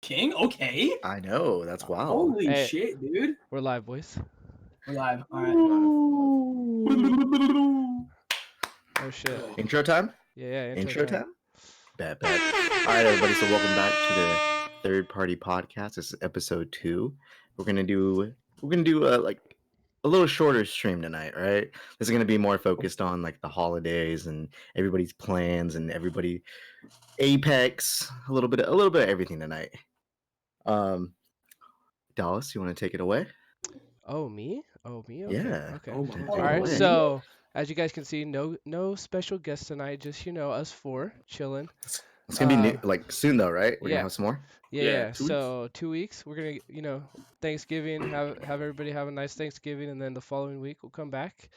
King? Okay. I know. That's wild. Holy shit, dude. We're live, boys. We're live. All right. Oh shit. Intro time? Yeah. Intro time? Bet. All right, everybody. So welcome back to the Third Party Podcast. This is episode 2. We're gonna do like a little shorter stream tonight, right? This is gonna be more focused on like the holidays and everybody's plans and everybody Apex, a little bit of everything tonight. Dallas, you want to take it away? Oh, me? Okay. Yeah. Okay. Oh my All God. right. So, as you guys can see, no special guests tonight. Just us four chilling. It's gonna be new, like soon though, right? We're yeah. gonna have some more. Yeah. 2 weeks. So 2 weeks. We're gonna, Thanksgiving. Have everybody have a nice Thanksgiving, and then the following week we'll come back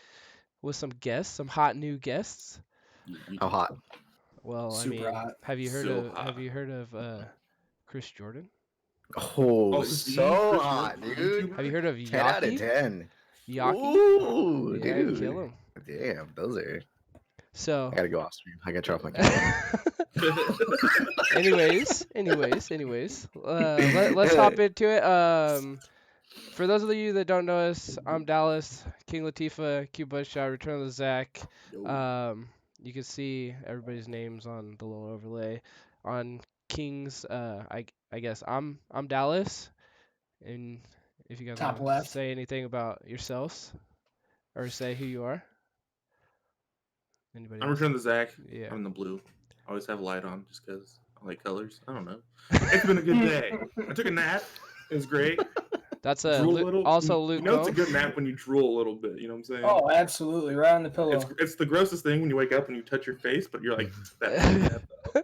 with some guests, some hot new guests. How hot? Well, Super hot. have you heard So of Chris Jordan? Oh, is he so Chris hot, Jordan? dude. Have you heard of 10 out of Yaki? 10. Yaki? Ooh, Yeah, dude. kill him. Damn, those are. So. I gotta go off stream. I gotta turn off my camera. anyways, let's hop into it. For those of you that don't know us, I'm Dallas, King Latifah, QBuzzShot, ReturnOfTheZack. You can see everybody's names on the little overlay. On King's, I guess I'm Dallas, and if you guys Top want to left. say anything about yourselves or say who you are. Anybody I'm else? ReturnOfTheZack. Yeah. I'm in the blue. I always have light on just because I like colors. I don't know. It's been a good day. I took a nap. It was great. That's Drool a little. also You Luke. know it's a Combs. good nap when you drool a little bit. You know what I'm saying? Oh, absolutely. Right on the pillow. It's the grossest thing when you wake up and you touch your face, but you're like, that's a good nap, though.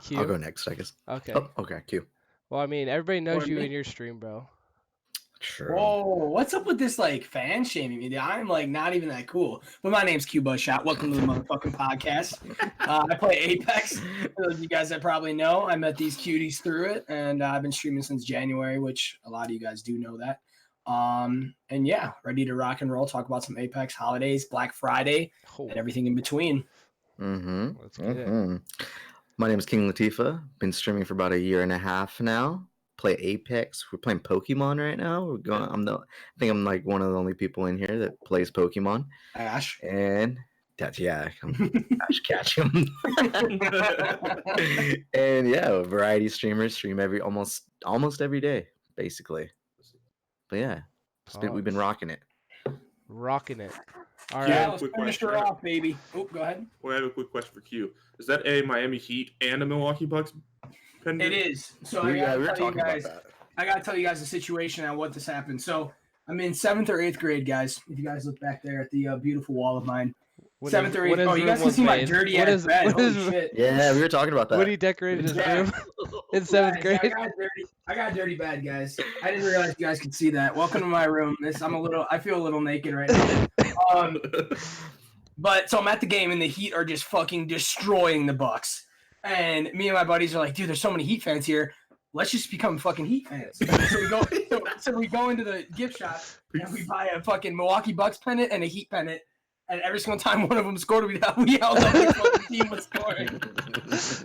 Q. I'll go next, I guess. Okay. Oh, okay, Q. Well, I mean, everybody knows Or you me. in your stream, bro. Sure. Whoa, what's up with this like fan shaming me? I'm like not even that cool. But my name's QBuzzShot. Welcome to the motherfucking podcast. I play Apex. For those of you guys that probably know, I met these cuties through it, and I've been streaming since January, which a lot of you guys do know that. And yeah, ready to rock and roll. Talk about some Apex holidays, Black Friday, Oh, and everything in between. Mm-hmm. let's get it. My name is King Latifah. Been streaming for about a year and a half now. Play Apex. We're playing Pokemon right now. We're going. I think I'm like one of the only people in here that plays Pokemon. Ash. And that's I'm Ash Ketchum. And yeah, a variety streamers stream almost every day, basically. But yeah, we've been rocking it. Rocking it. All Yeah. right. Let's quick finish her question. off, baby. Oh, go ahead. Well, I have a quick question for Q. Is that a Miami Heat and a Milwaukee Bucks pendant? It is. So We I were gotta tell you talking about guys. that. I gotta tell you guys the situation and what this happened. So I'm in 7th or 8th grade, guys. If you guys look back there at the beautiful wall of mine, When 7th his- or when 8th. his Oh, you room guys can was see my made. dirty What ass is- bed. what Holy is- shit! Yeah, we were talking about that. When he decorated his Yeah. room in 7th Guys, grade. I got a dirty bed, guys. I didn't realize you guys could see that. Welcome to my room. I feel a little naked right now. But so I'm at the game and the Heat are just fucking destroying the Bucks. And me and my buddies are like, dude, there's so many Heat fans here. Let's just become fucking Heat fans. So we go into the gift shop and we buy a fucking Milwaukee Bucks pennant and a Heat pennant. And every single time one of them scored, we yelled out the fucking team was scoring.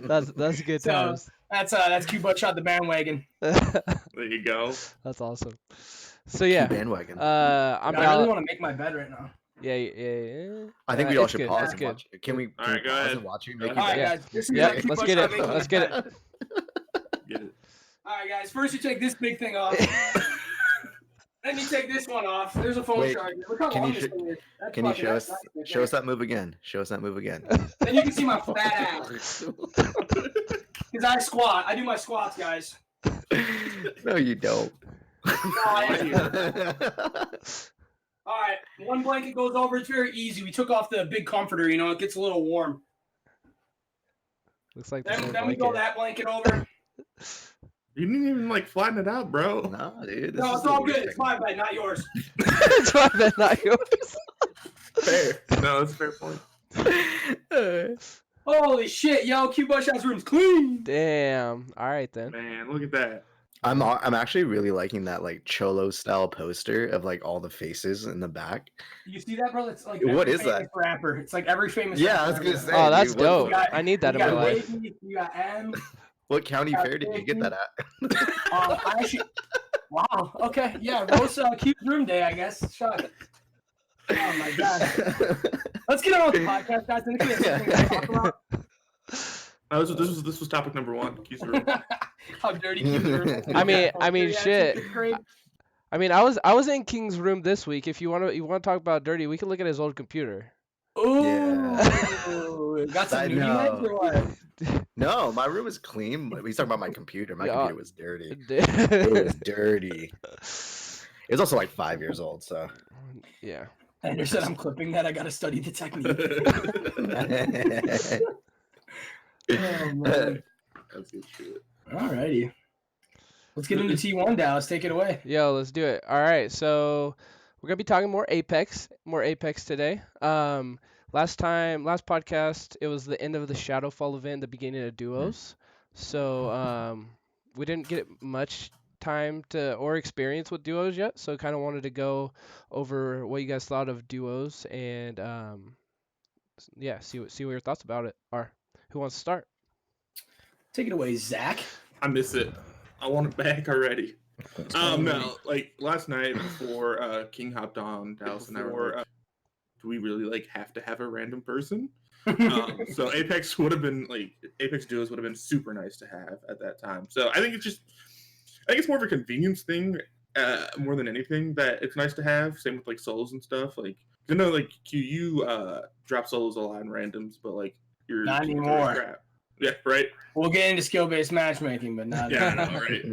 That's good So- times. That's QBuzzShot the bandwagon. There you go. That's awesome. So yeah, Bandwagon. I'm I really Dallas. want to make my bed right now. Yeah. I think we all it's should good, pause it's and good. watch it. Can we All right, go pause ahead. and watch you Go make All your right, bed? guys. This is Yeah, like let's get it. QBuzzShot Let's get it. making Get it. All right, guys. First, you take this big thing off. Then you take this one off. There's a phone Wait, charger. Look how can long you this thing is. That's Can you fucking- show that's us nice right show us there. that move again? Show us that move again. Then you can see my fat ass. Because I squat. I do my squats, guys. No, you don't. No, I All right. One blanket goes over. It's very easy. We took off the big comforter. It gets a little warm. Looks like the Then, same then we go blanket. that blanket over. You didn't even like flatten it out, bro. No, dude. No, it's all good. It's my bed, not yours. It's my bed, not yours. Fair. No, that's a fair point. Holy shit, yo. QBuzzShot's room's clean. Damn. All right then. Man, look at that. I'm actually really liking that like cholo style poster of like all the faces in the back. You see that, bro? It's like What every is that? famous rapper. It's like every famous Yeah, I rapper. was gonna ever. say. Oh, that's dude, what- dope. You got- I need that you in my got life. Wiggy, you got M. What county Yeah, fair did you get that at? I actually. Wow. Okay. Yeah. Roast Q's room day, I guess. Shut. Oh my god. Let's get on with the podcast, guys. I think we have something to talk about. This was topic number 1. Q's room. How dirty Q's room is. I mean, Yeah, shit. it's great. I mean, I was in King's room this week. If you want to talk about dirty, we can look at his old computer. Ooh, got some I nudie legs know. or what? No, my room is clean. But he's talking about my computer. My Yeah. computer was dirty. It was dirty. It was also like 5 years old, so. Yeah. Andrew said, "I'm clipping that. I gotta study the technique." Oh man. That's good shit. Alrighty. Let's get into T1, Dallas. Take it away. Yo, let's do it. All right, so we're gonna be talking more Apex today. Last podcast, it was the end of the Shadowfall event, the beginning of duos. So we didn't get much time to or experience with duos yet. So kind of wanted to go over what you guys thought of duos and yeah, see what your thoughts about it are. Who wants to start? Take it away, Zach. I miss it. I want it back already. No, like last night before King hopped on, Dallas and I were like, do we really like have to have a random person? So Apex duos would have been super nice to have at that time. So I think it's more of a convenience thing, more than anything, that it's nice to have. Same with like solos and stuff. Like you know, like you drop solos a lot in randoms, but like you're Not anymore. crap. Yeah, right. We'll get into skill-based matchmaking, but not. Yeah, I know, right?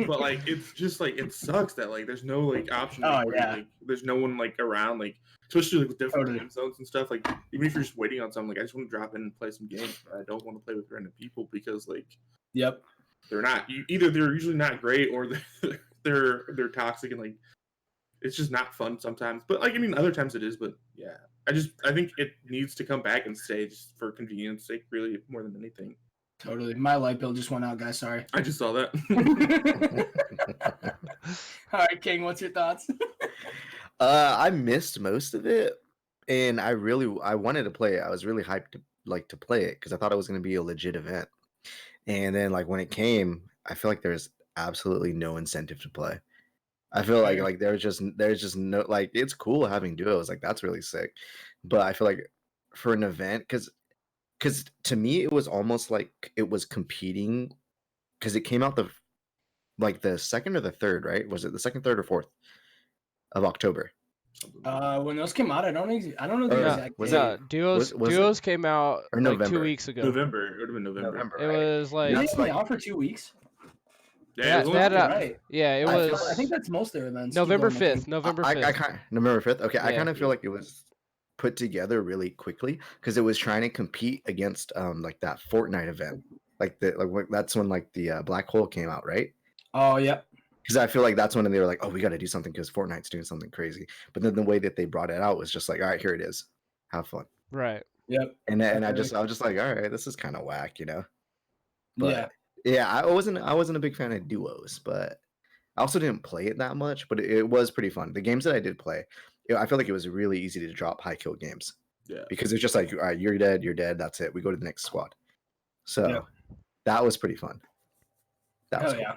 But like it's just like it sucks that like there's no like option. Oh, where, yeah. like, there's no one like around, like especially like with different Totally. game zones and stuff. Like even if you're just waiting on something, like I just want to drop in and play some games. But I don't want to play with random people because like Yep. they're not either they're usually not great or they're toxic and like it's just not fun sometimes. But like I mean other times it is. But yeah, I think it needs to come back and stay just for convenience sake, really more than anything. Totally. My light bill just went out, guys. Sorry. I just saw that. All right, King. What's your thoughts? I missed most of it, and I wanted to play it. I was really hyped to play it because I thought it was going to be a legit event. And then like when it came, I feel like there's absolutely no incentive to play. I feel like there's just no like it's cool having duos, like that's really sick. But I feel like for an event, because to me it was almost like it was competing because it came out the second or the third, right? Was it the second, third, or fourth of October? When those came out, I don't know the Yeah. exact Was date. Yeah, duos was duos came out Or like 2 November? weeks ago. November. It would have been November. It right? was like Didn't That's it come like- out for 2 weeks? Yeah, it was They only had two a- months. Right. yeah, it I feel- was I think that's most of their events. November Keep going, 5th. November I 5th. November 5th. Okay, I Yeah. kind of feel like it was put together really quickly because it was trying to compete against like that Fortnite event. That's when like the Black Hole came out, right? Oh, yep. Because I feel like that's when they were like, oh, we got to do something because Fortnite's doing something crazy. But then the way that they brought it out was just like, all right, here it is, have fun. Right. Yep. And I was Definitely. just like, all right, this is kind of whack, you know. But Yeah. yeah, I wasn't a big fan of duos, but I also didn't play it that much. But it was pretty fun. The games that I did play, I feel like it was really easy to drop high kill games Yeah. because it's just like, all right, you're dead, that's it. We go to the next squad. So Yeah. that was pretty fun. That was Hell cool. yeah.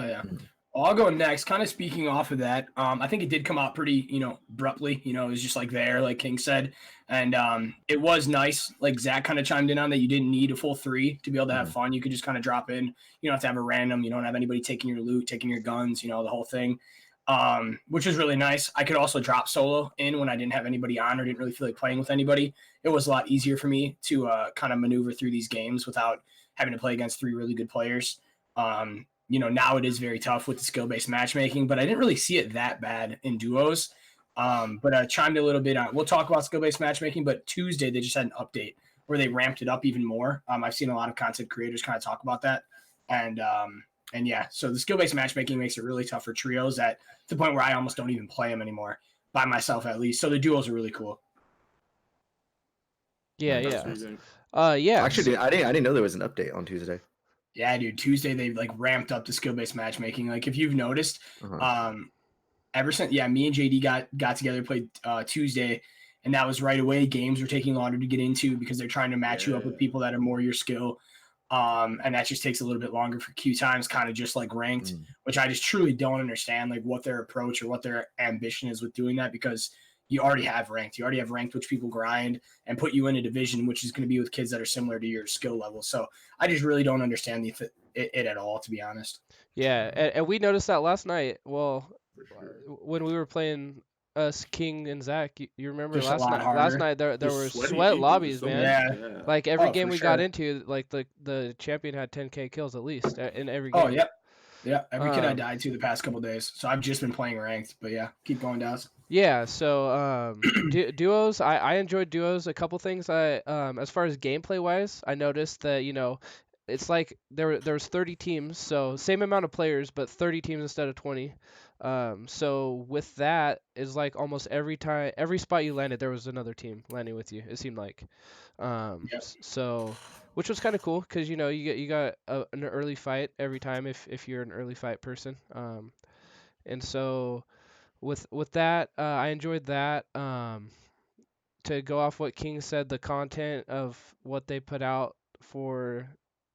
Hell yeah. Mhm. Well, I'll go next. Kind of speaking off of that, I think it did come out pretty, abruptly. It was just like there, like King said, and it was nice. Like Zach kind of chimed in on that. You didn't need a full 3 to be able to have fun. You could just kind of drop in. You don't have to have a random. You don't have anybody taking your loot, taking your guns. The whole thing, which is really nice. I could also drop solo in when I didn't have anybody on or didn't really feel like playing with anybody. It was a lot easier for me to kind of maneuver through these games without having to play against 3 really good players. Now it is very tough with the skill-based matchmaking, but I didn't really see it that bad in duos. But I chimed a little bit on, we'll talk about skill-based matchmaking, but Tuesday they just had an update where they ramped it up even more. I've seen a lot of content creators kind of talk about that. And yeah, so the skill-based matchmaking makes it really tough for trios to the point where I almost don't even play them anymore, by myself at least. So the duos are really cool. Yeah, That's yeah. Amazing. Yeah. Actually, I didn't know there was an update on Tuesday. Yeah, dude. Tuesday they like ramped up the skill-based matchmaking. Like if you've noticed, Uh-huh. ever since me and JD got together, played Tuesday, and that was right away. Games were taking longer to get into because they're trying to match you up with people that are more your skill. And that just takes a little bit longer for queue times, kind of just like ranked, which I just truly don't understand, like what their approach or what their ambition is with doing that, because you already have ranked, which people grind and put you in a division, which is going to be with kids that are similar to your skill level. So I just really don't understand it at all, to be honest. Yeah, and we noticed that last night. Well, For sure. when we were playing us King and Zach, you remember Just a lot last harder. night there There's were sweaty sweat people, lobbies, so man. Yeah. Yeah. Like every Oh, game for we got sure. into, like the champion had 10k kills at least in every game. Oh, yep. Yeah, every kid I Um, died to the past couple days. So I've just been playing ranked, but yeah, keep going, Dallas. Yeah, so duos, I enjoyed duos. A couple things as far as gameplay wise, I noticed that, it's like there was 30 teams, so same amount of players, but 30 teams instead of 20. So with that is like almost every spot you landed, there was another team landing with you. It seemed like, Yep. so which was kind of cool because you got an early fight every time if you're an early fight person. And so with that, I enjoyed that. To go off what King said, the content of what they put out for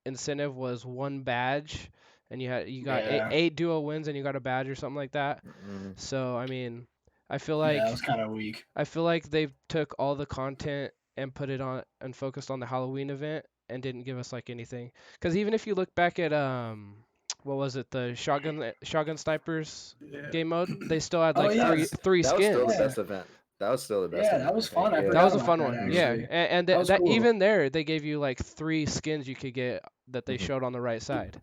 incentive was one badge, and you got Yeah. eight duo wins and you got a badge or something like that. So I mean, I feel Yeah, that like was kind of weak. they took all the content and put it on and focused on the Halloween event and didn't give us like anything. Because even if you look back at what was it, the shotgun snipers Yeah. game mode, they still had Oh, like yeah. three That was still the skins. Yeah. best event. That was still the best Yeah, event. that was I think. fun. I Yeah. That forgot was a about fun that, one. Yeah, actually. and That was that cool. even there they gave you like 3 skins you could get that they Mhm. showed on the right side.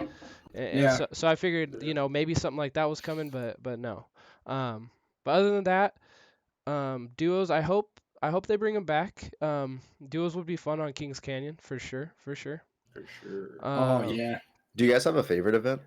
And Yeah. so I figured, maybe something like that was coming, but no. But other than that, duos, I hope they bring them back. Duos would be fun on Kings Canyon for sure. For sure. Oh, Um, yeah. Do you guys have a favorite event?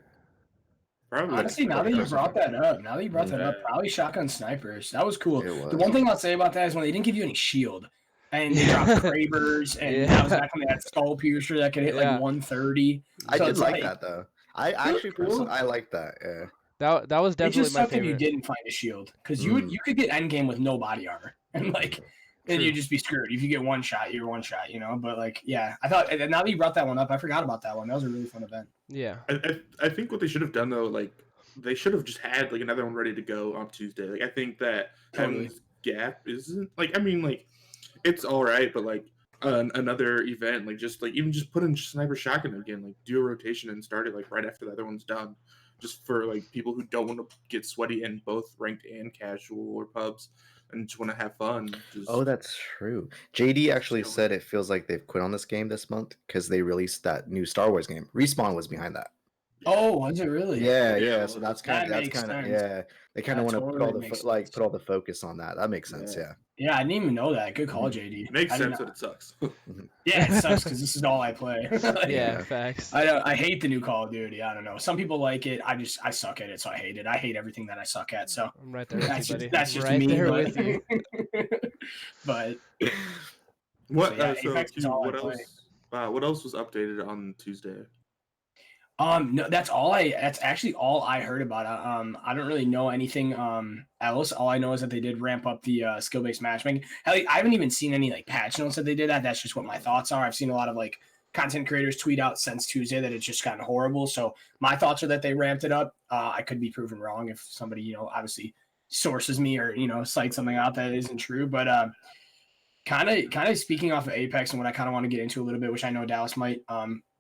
Probably. Honestly, now that you brought that up, Yeah. probably shotgun snipers. That was cool. It was. The one thing I'll say about that is when they didn't give you any shield, and they dropped Kravers, and that was Yeah. back when they had Skull Piercer that could hit like Yeah. 130. I So did it's like that though. I actually cool. personally I like that. Yeah. That was It definitely just my sucked if you favorite. didn't find a shield, because Mm. you could get endgame with no body armor, and like then True. you'd just be screwed. If you get one shot, you're one shot, But like, yeah, I thought, and now that you brought that one up, I forgot about that one. That was a really fun event. Yeah. I think what they should have done though, like they should have just had like another one ready to go on Tuesday. Like I think that having Totally. this gap isn't like, I mean, like it's all right, but like another event, like even just put in sniper shotgun again, like do a rotation and start it like right after the other one's done, just for like people who don't want to get sweaty in both ranked and casual or pubs and just want to have fun. Oh, that's true. JD actually said it feels like they've quit on this game this month because they released that new Star Wars game. Respawn was behind that. Oh, was it really? Yeah. So that's That kind of makes sense. yeah. They kind of That want to totally makes sense. put all the focus on that. That makes sense. Yeah. Yeah, I didn't even know that. Good call, JD. It makes I did sense, not- but it sucks. Yeah, it sucks because this is all I play. Like, Yeah, facts. I hate the new Call of Duty. I don't know. Some people like it. I suck at it, so I hate it. I hate everything that I suck at. So I'm right there with you, buddy. that's just right me. there but, with you. but What? So, yeah, So, Apex is Q, all I what play. else? What else was updated on Tuesday? no, that's actually all I heard about it. I don't really know anything else. All I know is that they did ramp up the skill-based matchmaking. Hell, I haven't even seen any like patch notes that they did that. That's just what my thoughts are. I've seen a lot of like content creators tweet out since Tuesday that it's just gotten horrible. So my thoughts are that they ramped it up. I could be proven wrong if somebody, obviously sources me or, cites something out that isn't true. But kind of speaking off of Apex and what I kind of want to get into a little bit, which I know Dallas might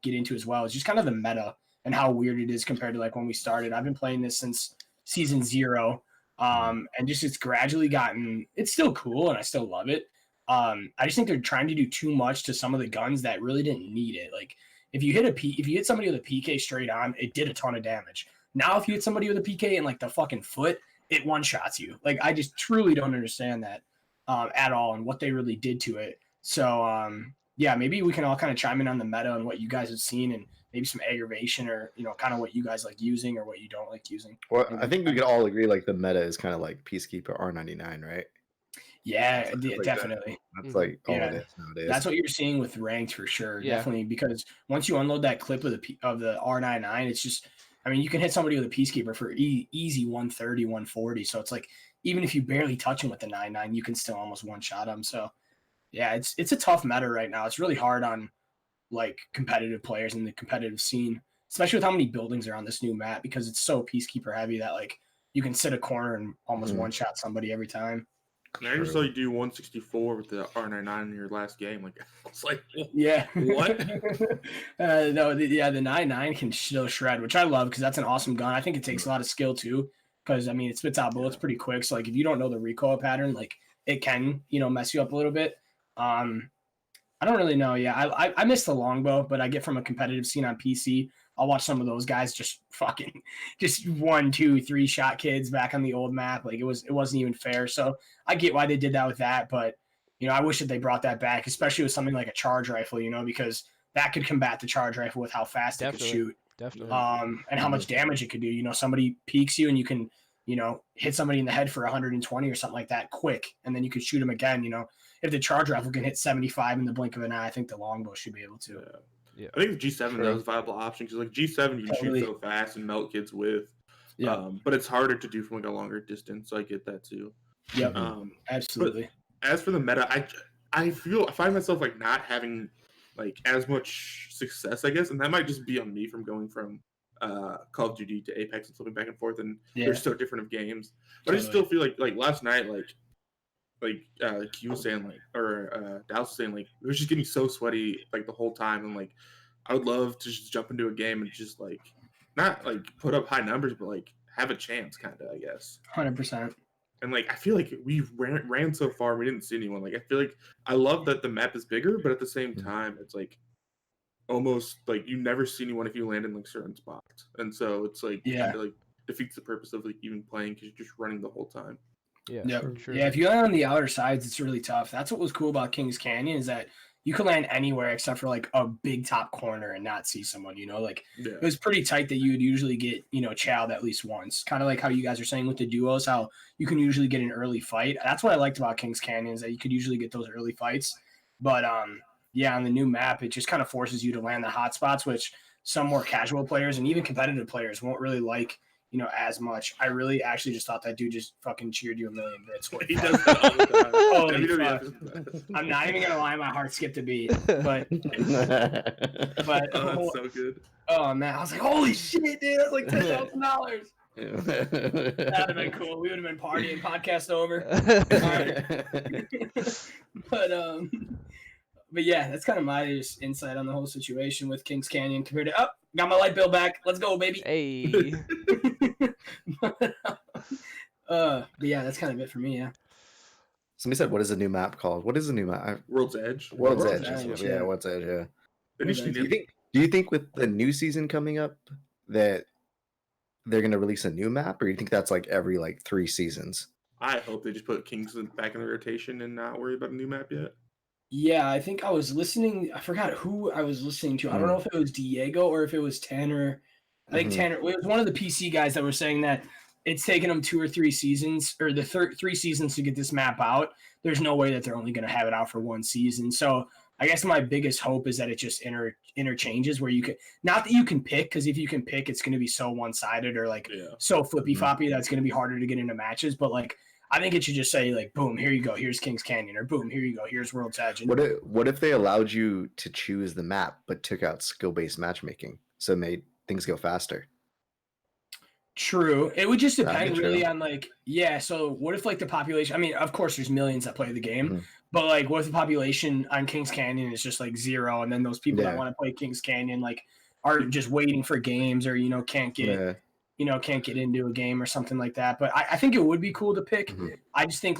get into as well, is just kind of the meta and how weird it is compared to like when we started. I've been playing this since season 0. And just it's gradually gotten, it's still cool and I still love it. I just think they're trying to do too much to some of the guns that really didn't need it. Like if you hit somebody with a PK straight on, it did a ton of damage. Now if you hit somebody with a PK in like the fucking foot, it one-shots you. Like I just truly don't understand that at all and what they really did to it. So yeah, maybe we can all kind of chime in on the meta and what you guys have seen and maybe some aggravation or kind of what you guys like using or what you don't like using. Well, Maybe. I think we could all agree like the meta is kind of like Peacekeeper R99, right? Yeah, Stuff like that. definitely. That's like all Yeah. it is nowadays. That's what you're seeing with ranked for sure. Yeah. Definitely, because once you unload that clip of the R99, it's just, I mean, you can hit somebody with a Peacekeeper for easy 130, 140. So it's like, even if you barely touch him with the 99, you can still almost one-shot him. So yeah, it's a tough meta right now. It's really hard on like competitive players in the competitive scene, especially with how many buildings are on this new map, because it's so Peacekeeper heavy that like you can sit a corner and almost one-shot somebody every time. And I just saw you do 164 with the R99 in your last game. Like, I was like, Yeah. what? No, the 99 can still shred, which I love because that's an awesome gun. I think it takes a lot of skill too, because I mean it spits out bullets pretty quick. So like if you don't know the recoil pattern, like it can mess you up a little bit. I don't really know. Yeah, I miss the longbow, but I get from a competitive scene on PC. I'll watch some of those guys just fucking just 1, 2, 3 shot kids back on the old map. Like it wasn't even fair. So I get why they did that with that, but I wish that they brought that back, especially with something like a charge rifle, because that could combat the charge rifle with how fast it could shoot. Definitely. And how much damage it could do. Somebody peeks you and you can, hit somebody in the head for 120 or something like that quick, and then you could shoot them again. If the charge rifle can hit 75 in the blink of an eye, I think the longbow should be able to. Yeah. I think the G7 is a viable option because like G7 you can shoot so fast and melt kids with. Yeah. But it's harder to do from like a longer distance. So I get that too. Yep. Absolutely. As for the meta, I find myself like not having like as much success, I guess, and that might just be on me from going from Call of Duty to Apex and flipping back and forth, and they're so different of games. But I just still feel like last night, Q was saying or Dallas was saying it was just getting so sweaty like the whole time, and like I would love to just jump into a game and just like not like put up high numbers, but like have a chance, kind of, I guess. 100%. And like I feel like we ran so far, we didn't see anyone. Like I feel like I love that the map is bigger, but at the same time, it's like almost like you never see anyone if you land in like certain spots, and so it's like kind of like defeats the purpose of like even playing because you're just running the whole time. Yeah, true. Yeah, if you land on the outer sides, it's really tough. That's what was cool about Kings Canyon, is that you could land anywhere except for like a big top corner and not see someone, it was pretty tight that you would usually get, chowed at least once. Kind of like how you guys are saying with the duos, how you can usually get an early fight. That's what I liked about Kings Canyon, is that you could usually get those early fights. But on the new map, it just kind of forces you to land the hot spots, which some more casual players and even competitive players won't really like, as much. I really actually just thought that dude just fucking cheered you a million bits. He does that all the time. Holy fuck. I'm not even gonna lie, my heart skipped a beat. But that's so good. Oh man, I was like, holy shit, dude, that's like $10,000. That'd have been cool. We would have been partying, podcast over. But yeah, that's kind of my just insight on the whole situation with Kings Canyon compared to got my light bill back. Let's go, baby. Hey. But yeah, that's kind of it for me. Yeah. Somebody said, "What is the new map called? What is the new map?" World's Edge. World's Edge. Yeah, World's Edge. Yeah. Do you think with the new season coming up that they're gonna release a new map, or do you think that's like every 3 seasons? I hope they just put Kings back in the rotation and not worry about a new map yet. Yeah, I think I was listening. I forgot who I was listening to. I don't know if it was Diego or if it was Tanner. I think Tanner. It was one of the PC guys that were saying that it's taken them 2 or 3 seasons, or the 3 seasons to get this map out. There's no way that they're only going to have it out for 1 season. So I guess my biggest hope is that it just interchanges where you can, not that you can pick, because if you can pick, it's going to be so one-sided or so flippy-floppy that's going to be harder to get into matches. But I think it should just say boom, here you go, here's Kings Canyon, or boom, here you go, here's World's Edge. What if they allowed you to choose the map but took out skill-based matchmaking, so it made things go faster? True. It would just depend really on so what if the population, I mean, of course there's millions that play the game, but what if the population on Kings Canyon is just 0, and then those people that want to play Kings Canyon are just waiting for games, or can't get can't get into a game or something like that. But I think it would be cool to pick. I just think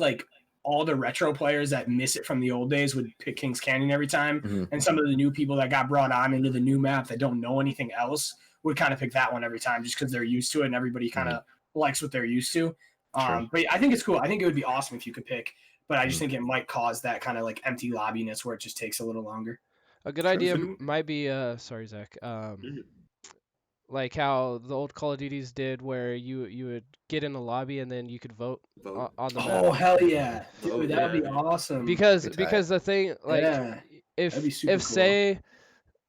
all the retro players that miss it from the old days would pick Kings Canyon every time. And some of the new people that got brought on into the new map that don't know anything else would kind of pick that one every time, just because they're used to it and everybody kind of likes what they're used to. But I think it's cool. I think it would be awesome if you could pick, but I just think it might cause that kind of empty lobbiness where it just takes a little longer. A good idea might be, sorry, Zach. like how the old Call of Duties did, where you would get in a lobby and then you could vote Vote. on the Oh map. hell yeah, dude, Oh, that would be yeah. awesome. Because Pretty tight. the thing, like, Yeah, that'd be super if cool.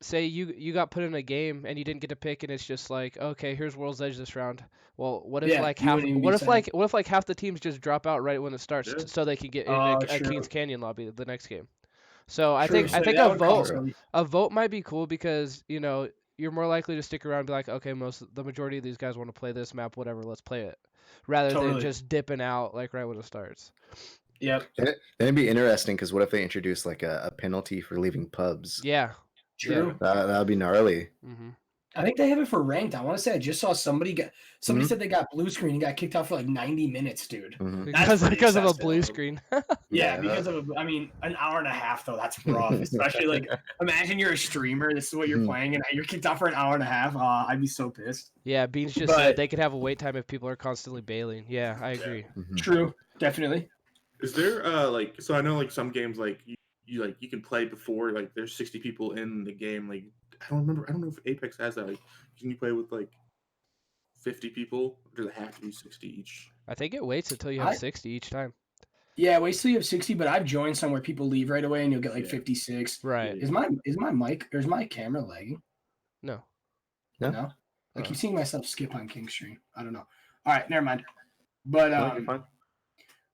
say you got put in a game and you didn't get to pick, and it's just like, okay, here's World's Edge this round. Well, what if Yeah, like you half wouldn't even be saying. what if like half the teams just drop out right when it starts, Yeah. so they can get in Oh, a true. Kings Canyon lobby the next game. So I True. think So that would cost them. a vote might be cool, because you're more likely to stick around and be like, okay, the majority of these guys want to play this map, whatever, let's play it, rather than Totally. just dipping out like right when it starts. Yep. That'd be interesting because what if they introduce like a penalty for leaving pubs? Yeah. True. That would be gnarly. Mm-hmm. I think they have it for ranked. I want to say I just saw somebody Mhm. said they got blue screen and got kicked out for like 90 minutes, dude. Mhm. That's pretty Because of a excessive. blue screen. Yeah, because of an hour and a half though. That's rough. Especially like imagine you're a streamer. This is what you're Mhm. playing, and you're kicked out for an hour and a half. I'd be so pissed. Yeah, Beans just But- said they could have a wait time if people are constantly bailing. Yeah, I agree. Mhm. True, definitely. Is there like, so I know like some games like you can play before like there's 60 people in the game. Like I don't know if Apex has that. Like can you play with like 50 people? Or does it have to be 60 each? I think it waits until you have I- 60 each time. Yeah, wait till you have 60. But I've joined some where people leave right away, and you'll get like Yeah. 56. Right. Is my mic or is my camera lagging? No. No. No. I keep Uh. seeing myself skip on King's stream. I don't know. All right, never mind. But No, you're fine.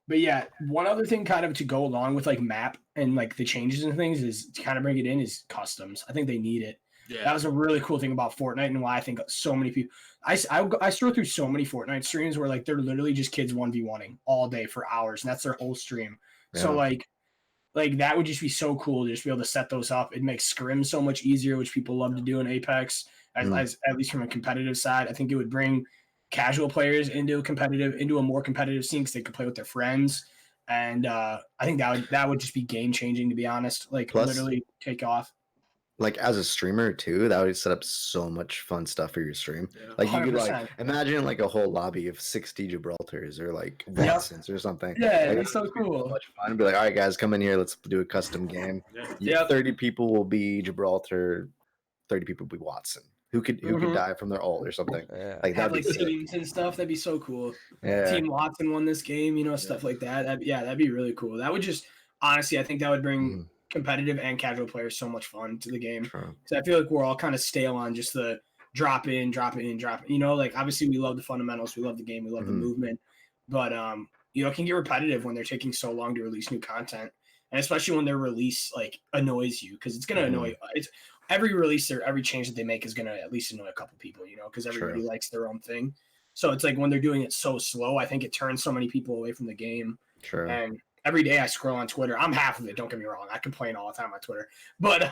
But yeah, one other thing kind of to go along with like map and like the changes and things is to kind of bring it in is customs. I think they need it. Yeah. That was a really cool thing about Fortnite and why I think so many people. I scroll through so many Fortnite streams where like they're literally just kids 1v1ing all day for hours, and that's their whole stream. So Yeah. like that would just be so cool to just be able to set those up. It makes scrim so much easier, which people love to do in Apex, as at least from a competitive side. I think it would bring casual players into a more competitive scene because they could play with their friends. And I think that would just be game changing, to be honest. Like Plus- literally take off. Like as a streamer too, that would set up so much fun stuff for your stream. Yeah. Like you could like 100%. imagine like a whole lobby of 60 Gibraltars or like Watsons or something. Yeah, Like, that's so it'd be cool. much fun. Be like, all right, guys, come in here. Let's do a custom game. Yeah. Yep. 30 people will be Gibraltar. 30 people will be Watson. Who could Mhm. die from their ult or something? Yeah. Like Have that'd be like sick. teams and stuff. That'd be so cool. Yeah. Team Watson won this game, stuff like that. That'd be really cool. That would just honestly, I think that would bring Mhm. competitive and casual players so much fun to the game. True. Because I feel like we're all kind of stale on just the drop in. Like obviously we love the fundamentals, we love the game, we love the Mhm. movement, but it can get repetitive when they're taking so long to release new content, and especially when their release like annoys you because it's gonna Mhm. annoy. It's every release or every change that they make is gonna at least annoy a couple people, because everybody True. likes their own thing. So it's like when they're doing it so slow, I think it turns so many people away from the game. True. And every day I scroll on Twitter. I'm half of it. Don't get me wrong. I complain all the time on Twitter, but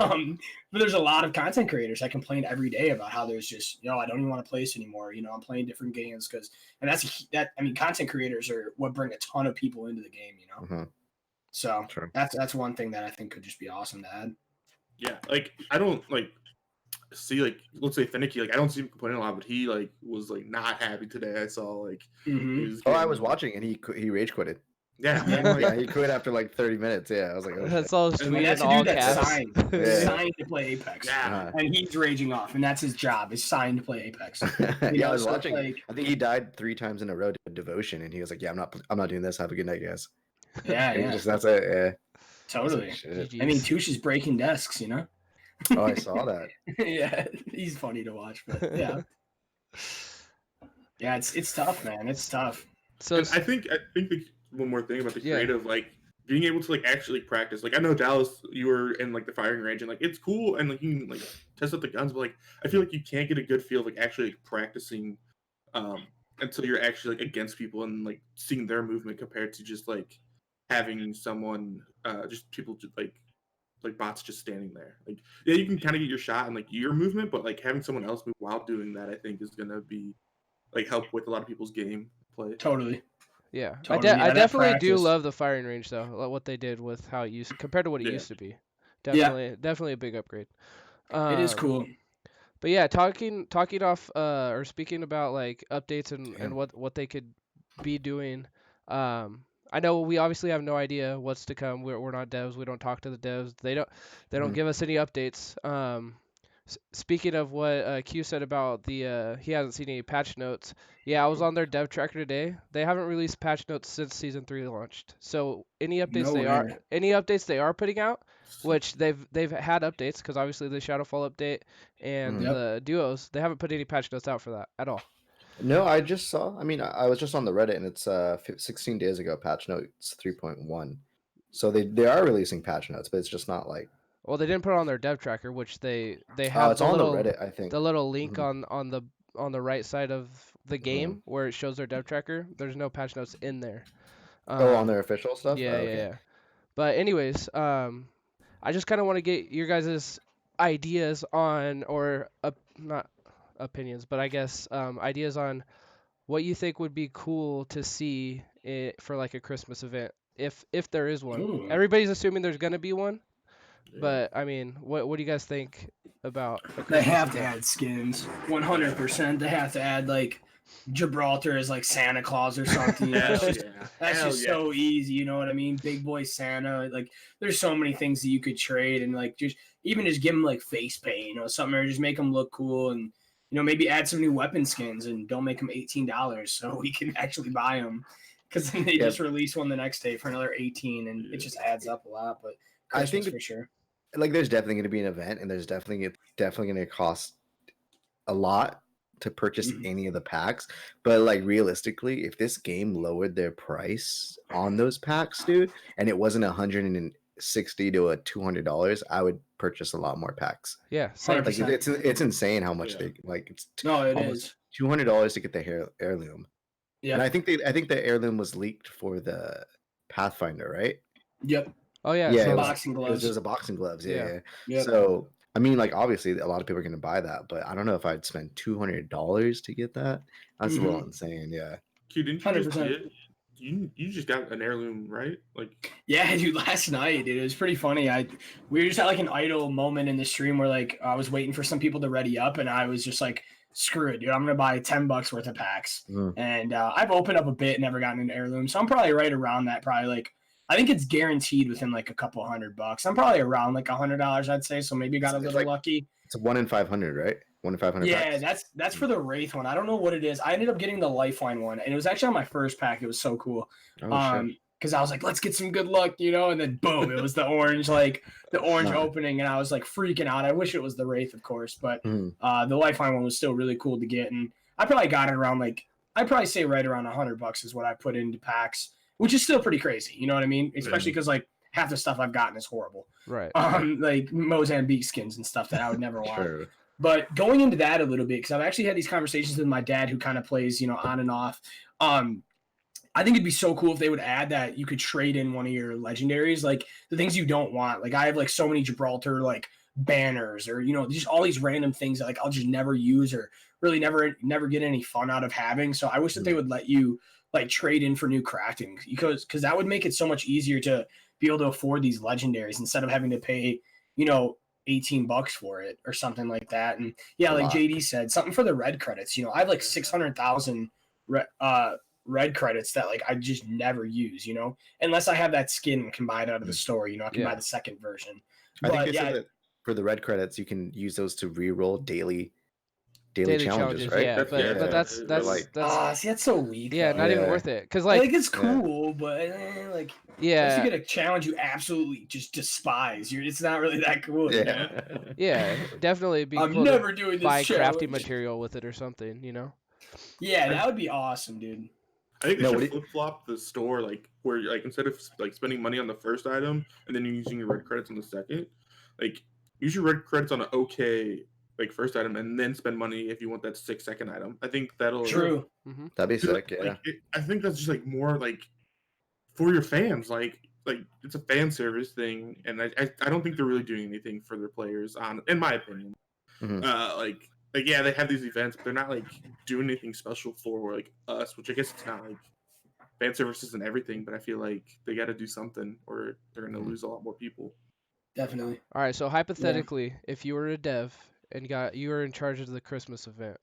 there's a lot of content creators that complain every day about how there's just I don't even want to play this anymore. I'm playing different games content creators are what bring a ton of people into the game. Mhm. So True. that's one thing that I think could just be awesome to add. Yeah, like I don't like see like let's say Finicky, like I don't see him complaining a lot, but he like was like not happy today. I saw like Mhm. he was Oh, I getting- was watching and he rage quitted. Yeah, Yeah. I'm like, Yeah, he quit after like 30 minutes. Yeah, I was like, oh, shit. That's all And tweet that's in a all dude that's caps. signed, Yeah. signed to play Apex, yeah, and he's raging off, and that's his job is signed to play Apex. Yeah, I was so it's watching. like- I think he died 3 times in a row to devotion, and he was like, "Yeah, I'm not doing this. Have a good night, guys." Yeah, And yeah, that's it. Yeah, I was totally. like, shit. I mean, GGs. Touche is breaking desks, Oh, I saw that. Yeah, he's funny to watch, but yeah, yeah, it's tough, man. It's tough. So And I think one more thing about the Yeah. creative, like being able to like actually practice. Like I know Dallas, you were in like the firing range, and like it's cool, and like you can like test out the guns, but like I feel like you can't get a good feel of like actually like, practicing until you're actually like against people and like seeing their movement compared to just like having someone just people just like bots just standing there. Like yeah, you can kind of get your shot and like your movement, but like having someone else move while doing that, I think is gonna be like help with a lot of people's game play. Totally. yeah, Totally, yeah, I that definitely do practice. love the firing range though. What they did with how it used compared to what it Yeah. used to be. Definitely a big upgrade. It is Um, cool. But yeah, talking off or speaking about like updates and Yeah. what they could be doing. I know we obviously have no idea what's to come. We're not devs. We don't talk to the devs. They don't Mhm. give us any updates. Speaking of what Q said about the he hasn't seen any patch notes. Yeah, I was on their dev tracker today. They haven't released patch notes since season 3 launched. So No way. any updates they are putting out, which they've had updates because obviously the Shadowfall update and Mhm. Yep. the duos, they haven't put any patch notes out for that at all. No, I just saw. I mean, I was just on the Reddit, and it's 16 days ago. Patch notes 3.1. So they are releasing patch notes, but it's just not like. Well, they didn't put it on their dev tracker, which they Oh, have it's on the Reddit, I think. the little link Mhm. on the right side of the game Mhm. where it shows their dev tracker. There's no patch notes in there. Oh, on their official stuff. Yeah, Oh, yeah, okay. yeah. But anyways, I just kind of want to get your guys' ideas on, or not opinions, but I guess ideas on what you think would be cool to see for like a Christmas event, if there is one. Ooh. Everybody's assuming there's gonna be one, Yeah. but I mean, what do you guys think about a They Christmas have to event? add skins. 100%. They have to add like Gibraltar as like Santa Claus or something. You know? Hell That's just, yeah. that's Hell just yeah. so easy. You know what I mean? Big boy Santa. Like, there's so many things that you could trade and like just even just give them like face paint, you know, something, or just make them look cool and maybe add some new weapon skins and don't make them $18 so we can actually buy them. Because then they Yeah. just release one the next day for another 18 and it just adds up a lot. But I Christmas think for sure. like there's definitely going to be an event, and there's definitely going to cost a lot to purchase Mhm. any of the packs. But like realistically, if this game lowered their price on those packs, dude, and it wasn't $160 to $200, I would purchase a lot more packs. Yeah, same. 100%. Like it's insane how much Yeah. they like. It's No, it almost is. $200 to get the heirloom. Yeah. And I think the heirloom was leaked for the Pathfinder, right? Yep. Oh yeah, Yeah, so it was, boxing it was gloves. just a boxing gloves. Yeah, Yeah. yeah. Yep. So I mean, like obviously, a lot of people are going to buy that, but I don't know if I'd spend $200 to get that. That's a little insane. Yeah. Q, didn't you just 100%. get you just got an heirloom, right? Like Yeah, dude. Last night, dude, it was pretty funny. We just had like an idle moment in the stream where like I was waiting for some people to ready up, and I was just like, "Screw it, dude! I'm gonna buy $10 worth of packs." Mhm. And I've opened up a bit, never gotten an heirloom, so I'm probably right around that. Probably like I think it's guaranteed within like a couple $100. I'm probably around like $100, I'd say. So maybe got a It's little like lucky. it's 1 in 500, right? 1 in 500 Yeah, packs. that's for the Wraith one. I don't know what it is. I ended up getting the Lifeline one, and it was actually on my first pack. It was so cool. Oh shit. Because I was like, let's get some good luck, and then boom, it was the orange, like the orange Nice. opening, and I was like freaking out. I wish it was the Wraith, of course, but Mhm. the Lifeline one was still really cool to get, and I probably got it around like I'd probably say right around $100 is what I put into packs, which is still pretty crazy. You know what I mean? Especially because like half the stuff I've gotten is horrible. right. Like Mozambique skins and stuff that I would never want. Sure. But going into that a little bit, because I've actually had these conversations with my dad who kind of plays, on and off. I think it'd be so cool if they would add that you could trade in one of your legendaries, like the things you don't want. Like I have like so many Gibraltar like banners or just all these random things that like I'll just never use or really never get any fun out of having. So I wish that they would let you like trade in for new crafting because that would make it so much easier to be able to afford these legendaries instead of having to pay, $18 for it or something like that. And yeah, like JD said, something for the red credits. I have like 600,000 red credits that like I just never use, unless I have that skin and can buy it out of the store. I can buy the second version. I think But they yeah, said that for the red credits, you can use those to re-roll daily challenges, right? Yeah, but that's see, that's so weak. yeah, though. not even Yeah. worth it. Cause Like it's cool, but like unless you yeah, get a challenge you absolutely just despise, it's not really that cool. Yeah. yeah, definitely it'd be I'm cool never to doing this buy challenge. crafting material with it or something, Yeah, that would be awesome, dude. I think they No, should what flip flop the store, like where like instead of like spending money on the first item and then you're using your red credits on the second, like use your red credits on an okay like first item and then spend money if you want that 6-second item. I think that'll True. Mm-hmm. That'd be sick. Yeah. Like, I think that's just like more like for your fans, like it's a fan service thing, and I don't think they're really doing anything for their players in my opinion. Mhm. Like yeah, they have these events, but they're not like doing anything special for like us, which I guess it's not like fan services and everything, but I feel like they got to do something or they're gonna lose a lot more people. Definitely. All right, so hypothetically, if you were a dev and you were in charge of the Christmas event,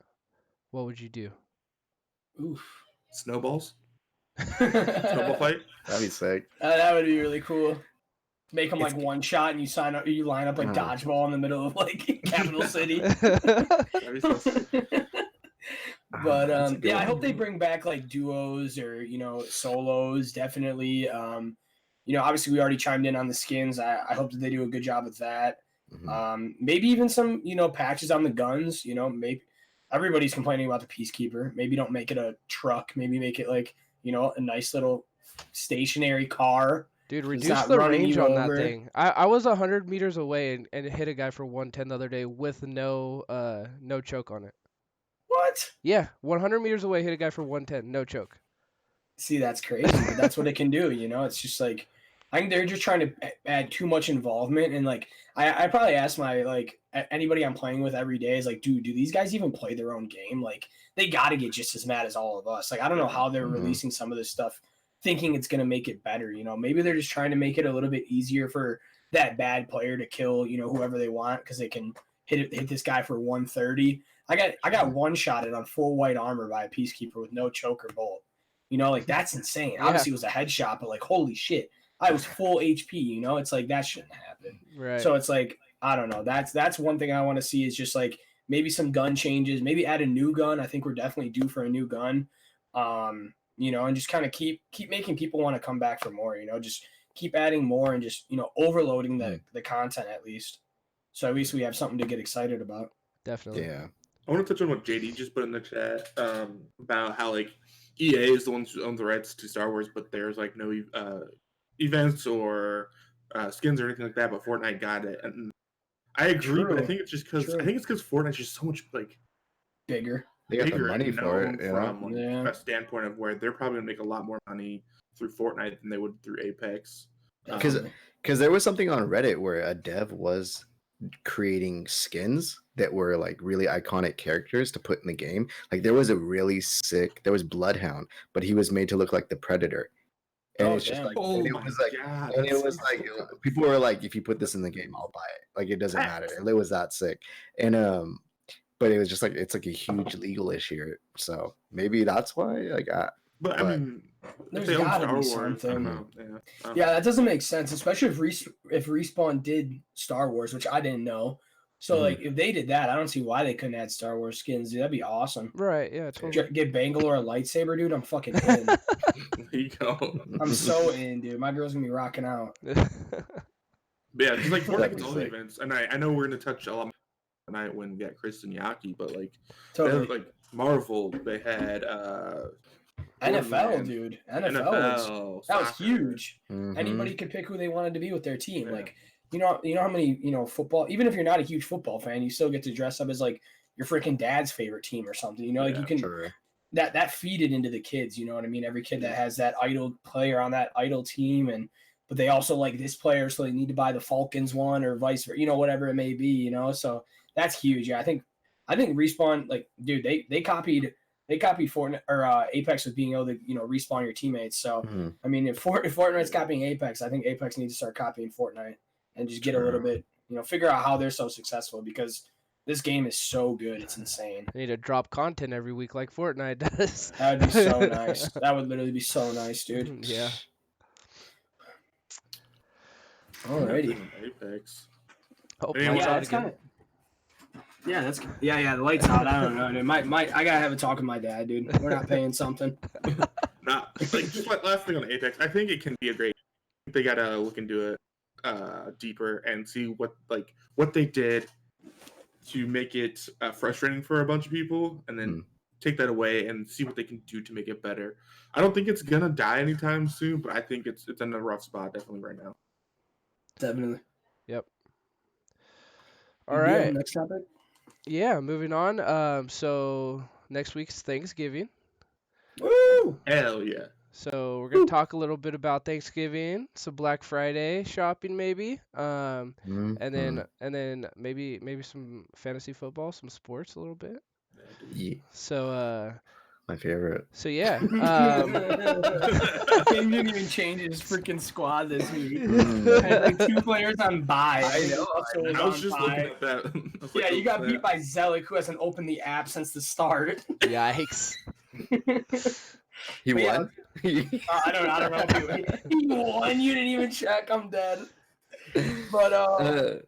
what would you do? Oof. Snowballs, snowball fight. That'd be sick. That would be really cool. Make them like one shot, and you line up like dodgeball in the middle of like Capital City. That'd be so sick. But That's a good I hope one. they bring back like duos or solos. Definitely. Obviously we already chimed in on the skins. I hope that they do a good job with that. Maybe even some patches on the guns. Maybe everybody's complaining about the Peacekeeper. Maybe don't make it a truck. Maybe make it like a nice little stationary car. Dude, It's reduce not the running range you on that over. thing. I was 100 meters away and hit a guy for 110 the other day with no choke on it. What? Yeah, 100 meters away, hit a guy for 110, no choke. See, that's crazy, but that's what it can do. It's just like I think they're just trying to add too much involvement, and like I probably ask my anybody I'm playing with every day is like, dude, do these guys even play their own game? Like they got to get just as mad as all of us. Like I don't know how they're releasing some of this stuff, thinking it's gonna make it better. Maybe they're just trying to make it a little bit easier for that bad player to kill whoever they want because they can hit this guy for 130. I got one shotted on full white armor by a Peacekeeper with no choke or bolt. Like that's insane. Yeah. Obviously it was a headshot, but like holy shit, I was full HP. It's like that shouldn't happen. Right. So it's like I don't know. That's one thing I want to see is just like maybe some gun changes. Maybe add a new gun. I think we're definitely due for a new gun. And just kind of keep making people want to come back for more. Just keep adding more and just overloading the content at least. So at least we have something to get excited about. Definitely. Yeah. I want to touch on what JD just put in the chat about how like EA is the ones who owns the rights to Star Wars, but there's like no events or skins or anything like that. But Fortnite got it, and I agree. But I think it's just because Fortnite's just so much like bigger. They got the bigger money and for known it. from Yeah. a standpoint of where they're probably gonna make a lot more money through Fortnite than they would through Apex. Because there was something on Reddit where a dev was creating skins that were like really iconic characters to put in the game. Like there was Bloodhound, but he was made to look like the Predator. And it's just like, and it was like people were like, if you put this in the game, I'll buy it. Like it doesn't matter. It was that sick. And but it was just like it's like a huge legal issue. So maybe that's why But I mean, there's they own gotta Star be Wars, something. Yeah, Yeah, that doesn't make sense, especially if Respawn did Star Wars, which I didn't know. So like if they did that, I don't see why they couldn't add Star Wars skins. Dude, that'd be awesome. Right, yeah, totally. Get Bangalore a lightsaber, dude. I'm fucking in. There you go. I'm so in, dude. My girl's gonna be rocking out. But yeah, just like Fortnite That'd gets be all sick. events, and I know we're gonna touch a lot more tonight when we got Chris and Yaki, but like Totally. they had, like Marvel, they had NFL, dude. NFL, that was soccer. huge. Anybody could pick who they wanted to be with their team. Yeah. Like, you know how many, football, even if you're not a huge football fan, you still get to dress up as like your freaking dad's favorite team or something. Like you can that feed it into the kids, you know what I mean? Every kid that has that idol player on that idol team but they also like this player, so they need to buy the Falcons one or vice versa, whatever it may be, so that's huge. Yeah, I think Respawn, like, dude, they copied Fortnite or Apex with being able to respawn your teammates. So I mean, if Fortnite's copying Apex, I think Apex needs to start copying Fortnite and just get a little bit, figure out how they're so successful because this game is so good, it's insane. They need to drop content every week like Fortnite does. That would be so nice. That would literally be so nice, dude. Yeah. Alrighty. Apex. Oh, Yeah, lights out that's again. kind of. Yeah, that's the lights out. I don't know, dude. I gotta have a talk with my dad, dude. We're not paying something. Not like just last thing on Apex. I think it can be a great. They gotta look into it deeper and see what they did to make it frustrating for a bunch of people, and then take that away and see what they can do to make it better. I don't think it's gonna die anytime soon, but I think it's in a rough spot definitely right now. Definitely. Yep. All right. Next topic. Yeah, moving on. So next week's Thanksgiving. Woo! Hell yeah. So we're gonna talk a little bit about Thanksgiving, some Black Friday shopping maybe, and then maybe some fantasy football, some sports a little bit. Yeah. So my favorite. So yeah. He didn't even change his freaking squad this week. Had like 2 players on bye. I was just looking at that. Yeah, you got beat by Zelik, who hasn't opened the app since the start. Yikes. He won. I don't know. He won. You didn't even check. I'm dead. But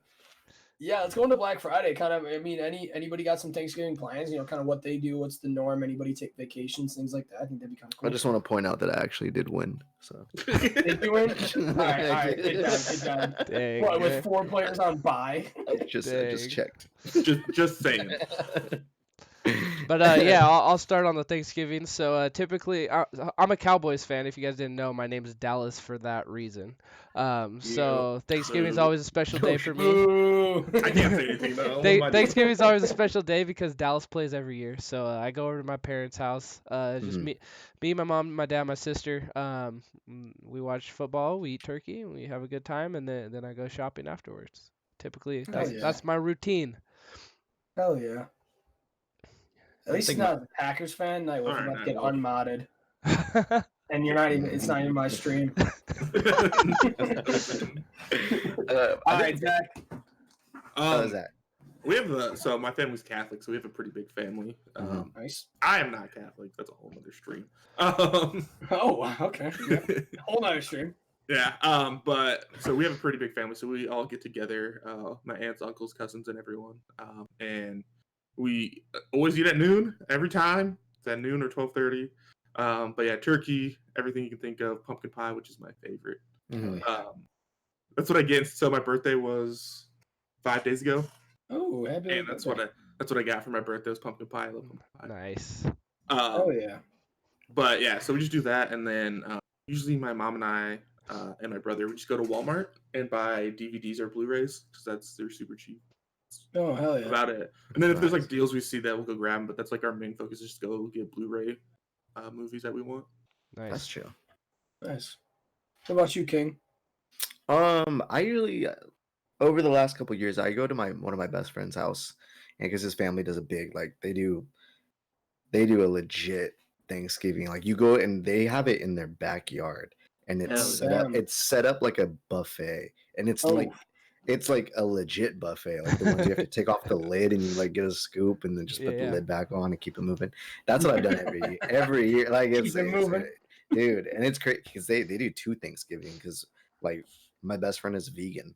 yeah, let's go into Black Friday. Kind of, I mean, anybody got some Thanksgiving plans? You know, kind of what they do, what's the norm? Anybody take vacations, things like that? I think that'd be kind of cool. I just want to point out that I actually did win. So Did you win? All right, good job. Dang, What, man. with 4 players on bye? I just Dang. checked. just saying. But yeah, I'll start on the Thanksgiving. So typically, I'm a Cowboys fan. If you guys didn't know, my name is Dallas for that reason. So Thanksgiving's Boo. always a special day for me. Boo. I can't say anything though. What am I doing? Thanksgiving's always a special day because Dallas plays every year. So I go over to my parents' house. Just me, my mom, my dad, my sister. We watch football, we eat turkey, and we have a good time, and then I go shopping afterwards. Typically, that's my routine. Hell yeah. At least he's not a Packers fan. Like, we're about to get unmodded. And you're not even, it's not even my stream. All right, Zach. Zach? We have so my family's Catholic, so we have a pretty big family. Nice. I am not Catholic. That's a whole other stream. Oh, okay. Yeah. Whole other stream. Yeah. But so we have a pretty big family, so we all get together. My aunts, uncles, cousins, and everyone. And we always eat at noon every time. It's at noon or 12:30. But yeah, turkey, everything you can think of, pumpkin pie, which is my favorite. That's what I get. So my birthday was 5 days ago. Oh, happy and that's what I got for my birthday was pumpkin pie. I love pumpkin pie. Nice. Oh yeah. But yeah, so we just do that, and then usually my mom and I and my brother we just go to Walmart and buy DVDs or Blu-rays because they're super cheap. Oh hell yeah. About it. And then if there's like deals we see that we'll go grab them, but that's like our main focus is just go get Blu-ray movies that we want. Nice. That's true. Nice. What about you, King? I usually over the last couple of years I go to one of my best friend's house, and because his family does a big they do a legit Thanksgiving. Like you go and they have it in their backyard, and it's set up like a buffet, and it's like a legit buffet, like the ones you have to take off the lid and you like get a scoop and then just put the lid back on and keep it moving. That's what I've done every year. Like it's moving, dude, and it's great because they do 2 Thanksgiving because like my best friend is vegan.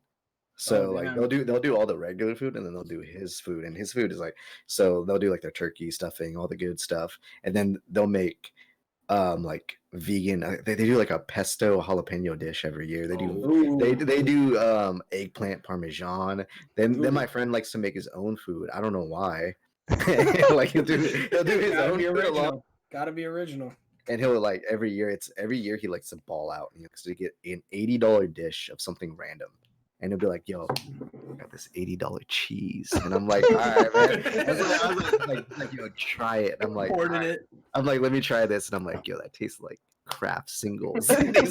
So like they'll do all the regular food and then they'll do his food, and his food is like, so they'll do like their turkey stuffing, all the good stuff, and then they'll make like vegan they do like a pesto jalapeno dish every year. They do eggplant parmesan. Then my friend likes to make his own food. I don't know why. Like he'll do his own food. Gotta be original. And he'll like every year he likes to ball out. He likes to get an $80 dish of something random. And he'll be like, yo, I got this $80 cheese. And I'm like, all right, man. I was like, yo, try it. I'm like, let me try this. And I'm like, yo, that tastes like Kraft singles. And I'd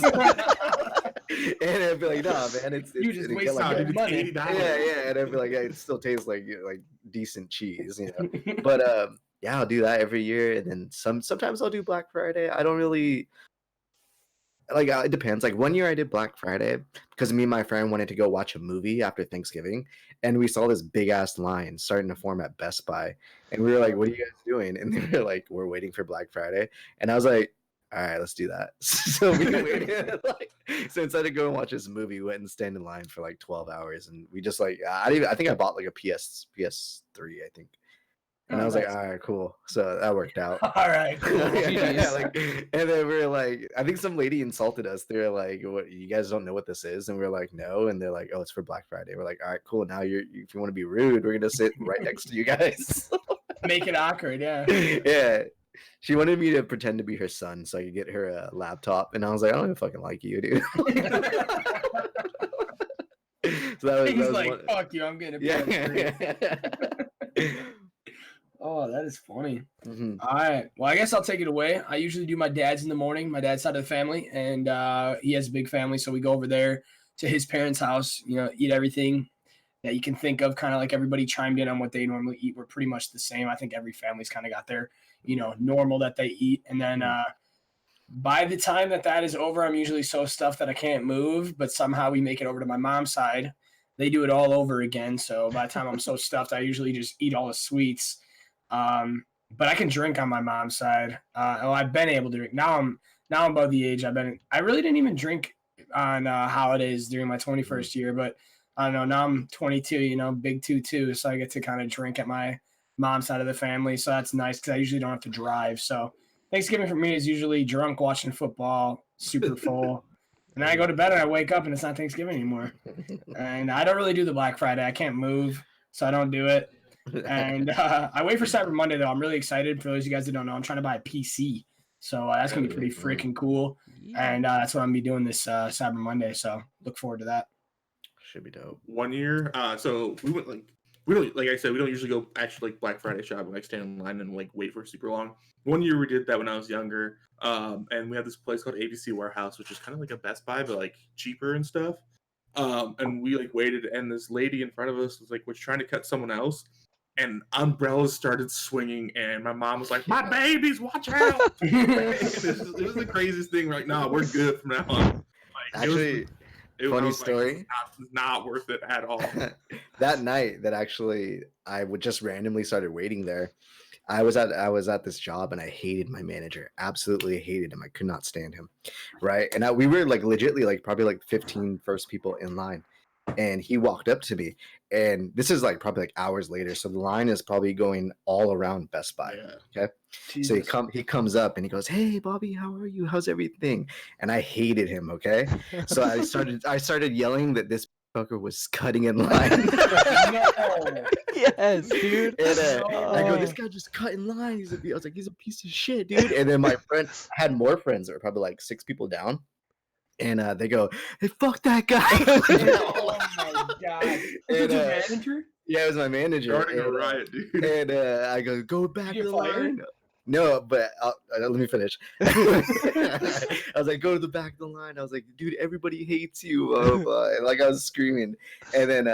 be like, nah, man, it's you just waste like money. Yeah. And I'd be like, yeah, it still tastes like decent cheese, you know. But yeah, I'll do that every year. And then sometimes I'll do Black Friday. I don't really like it depends. Like one year I did Black Friday because me and my friend wanted to go watch a movie after Thanksgiving, and we saw this big ass line starting to form at Best Buy, and we were like, what are you guys doing? And they were like, we're waiting for Black Friday. And I was like, all right, let's do that. So we waited, so instead of going and watch this movie, we went and stand in line for like 12 hours, and we just like I think I bought like a PS3, I think. And I was like, all right, cool. So that worked out. All right, cool. And then we were like, I think some lady insulted us. They were like, what, you guys don't know what this is? And we were like, no. And they're like, oh, it's for Black Friday. We're like, all right, cool. Now if you want to be rude, we're going to sit right next to you guys. Make it awkward, yeah. Yeah. She wanted me to pretend to be her son so I could get her a laptop. And I was like, I don't even fucking like you, dude. So He's like, fuck you, I'm getting a PS3. Oh, that is funny. Mm-hmm. All right. Well, I guess I'll take it away. I usually do my dad's in the morning, my dad's side of the family, and he has a big family, so we go over there to his parents' house, you know, eat everything that you can think of, kind of like everybody chimed in on what they normally eat. We're pretty much the same. I think every family's kind of got their, you know, normal that they eat. And then by the time that is over, I'm usually so stuffed that I can't move, but somehow we make it over to my mom's side. They do it all over again. So by the time I'm so stuffed, I usually just eat all the sweets. But I can drink on my mom's side. I've been able to drink. Now I'm above the age. I really didn't even drink on holidays during my 21st year, but I don't know. Now I'm 22, big 2-2, so I get to kind of drink at my mom's side of the family. So that's nice because I usually don't have to drive. So Thanksgiving for me is usually drunk watching football, super full. And then I go to bed and I wake up and it's not Thanksgiving anymore. And I don't really do the Black Friday. I can't move, so I don't do it. And I wait for Cyber Monday, though. I'm really excited. For those of you guys that don't know, I'm trying to buy a PC. So that's going to be pretty freaking cool. And that's what I'm going to be doing this Cyber Monday. So look forward to that. Should be dope. 1 year. So we went we don't, like I said, we don't usually go actually Black Friday shopping, stand in line and wait for super long. 1 year we did that when I was younger. And we have this place called ABC Warehouse, which is kind of like a Best Buy, but cheaper and stuff. And we waited, and this lady in front of us was trying to cut someone else, and umbrellas started swinging, and my mom was like, "My babies, watch out!" It was the craziest thing. We're like, "No, we're good from now on." Actually, funny story. Not worth it at all. That night, I would just randomly started waiting there. I was at this job and I hated my manager. Absolutely hated him. I could not stand him. Right. And we were legitly probably 15 first people in line. And he walked up to me. And this is probably hours later. So the line is probably going all around Best Buy. Yeah. Okay. Jesus. So he comes up and he goes, "Hey Bobby, how are you? How's everything?" And I hated him. Okay. So I started yelling that this fucker was cutting in line. No. Yes, dude. And I go, "This guy just cut in line. He's a piece of shit, dude." And then my friend had more friends that were probably 6 people down. And they go, "Hey, fuck that guy." Oh my god. Was it your manager? Yeah, it was my manager. Starting a riot, dude. And I go back to the fired? line. No, but let me finish. I was like, "Go to the back of the line." I was like, "Dude, everybody hates you." And I was screaming. And then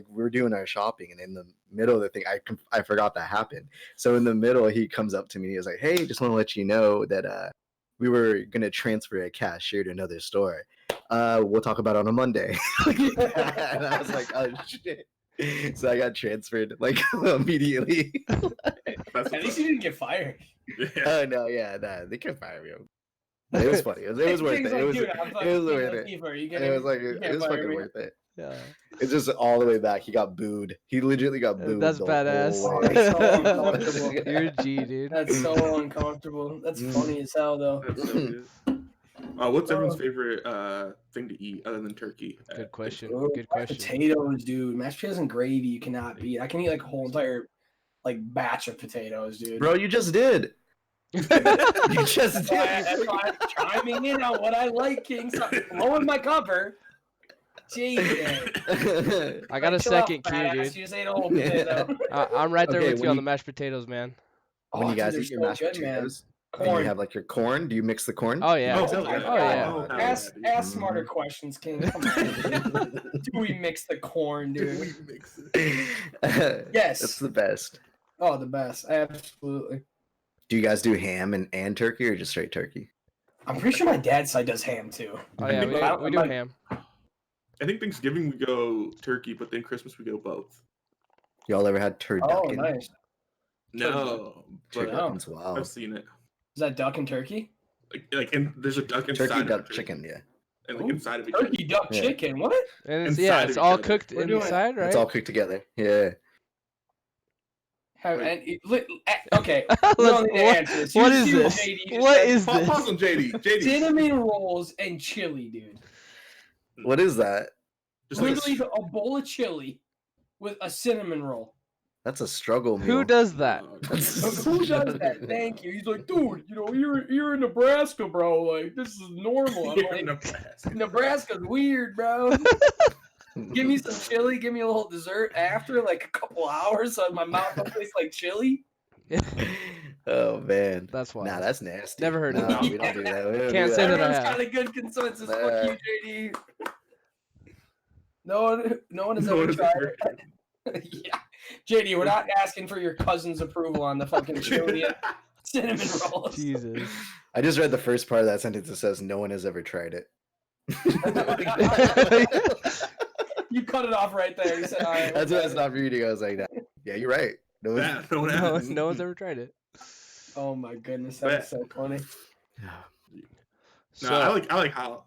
we were doing our shopping, and in the middle of the thing, I forgot that happened. So in the middle, he comes up to me. He was like, "Hey, just want to let you know that we were gonna transfer a cashier to another store. We'll talk about it on a Monday." And I was like, "Oh shit." So I got transferred immediately. At least you didn't get fired. Yeah. Oh no, yeah, they couldn't fire me. It was funny. It was worth it. It was worth it. It was fucking worth it. Yeah. It's just all the way back. He got booed. He legitimately got booed. That's the badass. whole way. That's so uncomfortable. You're a G, dude. That's so uncomfortable. That's funny as hell, though. That's so good. What's everyone's favorite thing to eat other than turkey? Good question. Ooh, Good question. Potatoes, dude. Mashed potatoes and gravy, you cannot beat. I can eat a whole entire batch of potatoes, dude. Bro, you just did. You just did. That's why I'm chiming in on what I like, King. Stop blowing my cover. Jesus. I got a Chill second out, cue, badass. dude. You just ate a whole potato. I'm right there Okay, with you on the mashed potatoes, man. When you dude, guys they're eat your so mashed good, man. potatoes, and Corn. you have your corn. Do you mix the corn? Oh yeah. Oh, hell yeah. Oh, yeah. Oh, hell Ask yeah, smarter questions, King. Come on. Do we mix the corn, dude? mix it? Yes. That's the best. Oh, the best. Absolutely. Do you guys do ham and turkey or just straight turkey? I'm pretty sure my dad's side does ham too. Oh yeah, we do ham. I think Thanksgiving we go turkey, but then Christmas we go both. Y'all ever had turducken? Oh, nice. No, but Turducken's wild. I've seen it. Is that duck and turkey? There's a duck inside Turkey, of duck, the chicken, yeah. and Ooh, inside of each Turkey, duck, Yeah. chicken. What? And it's, Inside it's of all each other. cooked We're doing it. inside, right? It's all cooked together. Yeah. Okay. We don't need to answer this. What You is see this? JD just What said? is Pause this? on JD. Cinnamon rolls and chili, dude. What is that? Just like Literally a bowl of chili with a cinnamon roll. That's a struggle meal. Who does that? Who does that? Thank you. He's like, dude, you're in Nebraska, bro. Like, this is normal. I'm You're like, in Nebraska. Nebraska's weird, bro. Give me some chili. Give me a little dessert after, a couple hours, so my mouth don't taste like chili. Oh man, That's wild. Nah, that's nasty. Never heard of No, that. we don't do that. We don't Can't do say that I Everyone's have. got a good consensus. Fuck you, JD. No one has ever tried it. Yeah, JD, we're not asking for your cousin's approval on the fucking chili and cinnamon rolls. Jesus. I just read the first part of that sentence that says no one has ever tried it. You cut it off right there. You said, all right. That's what I stopped reading. I was like, nah. Yeah, you're right. No one. Yeah, no one has. No one's ever tried it. Oh my goodness, that was so funny. No, So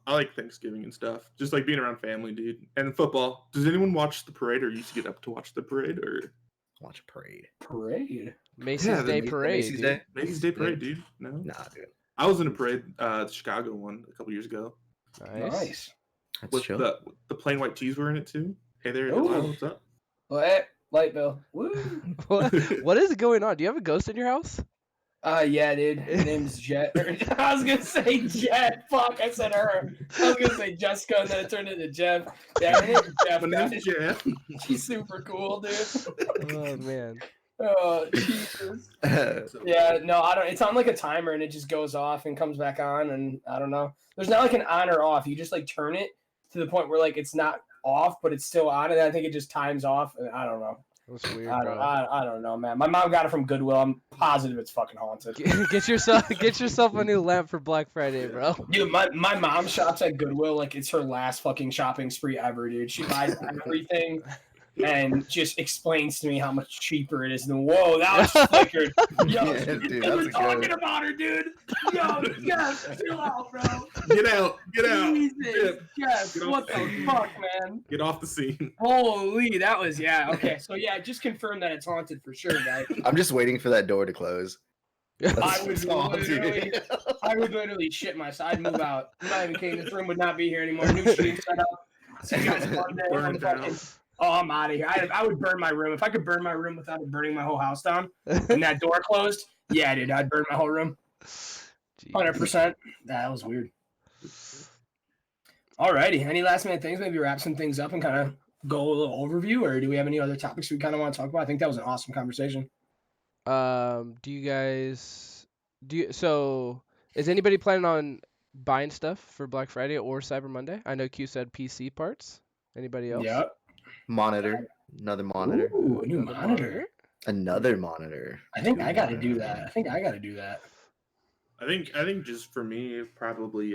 I like Thanksgiving and stuff. Just like being around family, dude. And football. Does anyone watch the parade or used to get up to watch the parade or Watch a parade. Parade. Macy's Yeah, Day The Parade, Macy's dude. Day? Macy's Day Parade, dude? No. Nah, dude. I was in a parade, the Chicago one a couple years ago. Nice. That's With chill. the plain white tees were in it too. Hey there, Ooh. Lyle, what's up? Light bill. Woo. What is going on? Do you have a ghost in your house? Yeah, dude. Her name's Jet. I was gonna say Jet. Fuck, I said her. I was gonna say Jessica, and then it turned into Jeff. Yeah, her name's Jeff. My name's Guys. Jeff. She's super cool, dude. Oh man. Oh, Jesus. Yeah, no, I don't. It's on like a timer, and it just goes off and comes back on, and I don't know. There's not like an on or off. You just like turn it to the point where like it's not off, but it's still on, and I think it just times off. And I don't know. That's weird, I bro. don't know, man. My mom got it from Goodwill. I'm positive it's fucking haunted. Get yourself a new lamp for Black Friday, bro. Dude, my mom shops at Goodwill like it's her last fucking shopping spree ever, dude. She buys everything and just explains to me how much cheaper it is. And whoa, that was flickered. Yo, Yeah, dude, we're that's a talking good- about her, dude. Yo, Jeff, chill out, bro. Get out. Jesus, Jeff, Get off what the the scene. fuck, man? Get off the scene. Holy, that was okay. So yeah, just confirm that it's haunted for sure, guys. I'm just waiting for that door to close. I would so haunted. literally, I would literally shit myself. I'd move out. I'm not even kidding. This room would not be here anymore. New stream set up. See you guys Monday. Burn down. Oh, I'm out of here. I would burn my room. If I could burn my room without it burning my whole house down and that door closed, yeah, dude, I'd burn my whole room. 100%. That was weird. Alrighty. Any last minute things? Maybe wrap some things up and kind of go a little overview, or do we have any other topics we kind of want to talk about? I think that was an awesome conversation. So is anybody planning on buying stuff for Black Friday or Cyber Monday? I know Q said PC parts. Anybody else? Yep. Monitor. Another monitor. Ooh, a new Another monitor. Another monitor. I think I got to do that. I think I think just for me, probably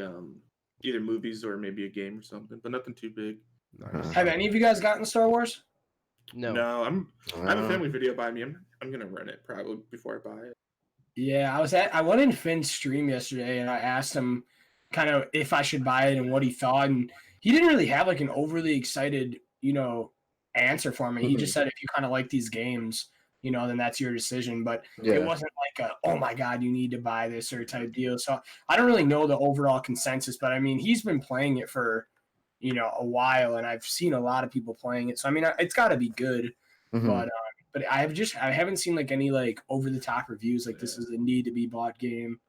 either movies or maybe a game or something, but nothing too big. Nice. Have any of you guys gotten Star Wars? No. I have a family video by me. I'm gonna rent it probably before I buy it. Yeah, I went in Finn's stream yesterday and I asked him kind of if I should buy it and what he thought, and he didn't really have like an overly excited, answer for me. He just said if you kind of like these games, then that's your decision. But it wasn't like oh my God, you need to buy this or type deal. So I don't really know the overall consensus, but I mean, he's been playing it for, a while, and I've seen a lot of people playing it. So I mean, it's got to be good. Mhm. But I haven't seen like any like over the top reviews like this is a need to be bought game.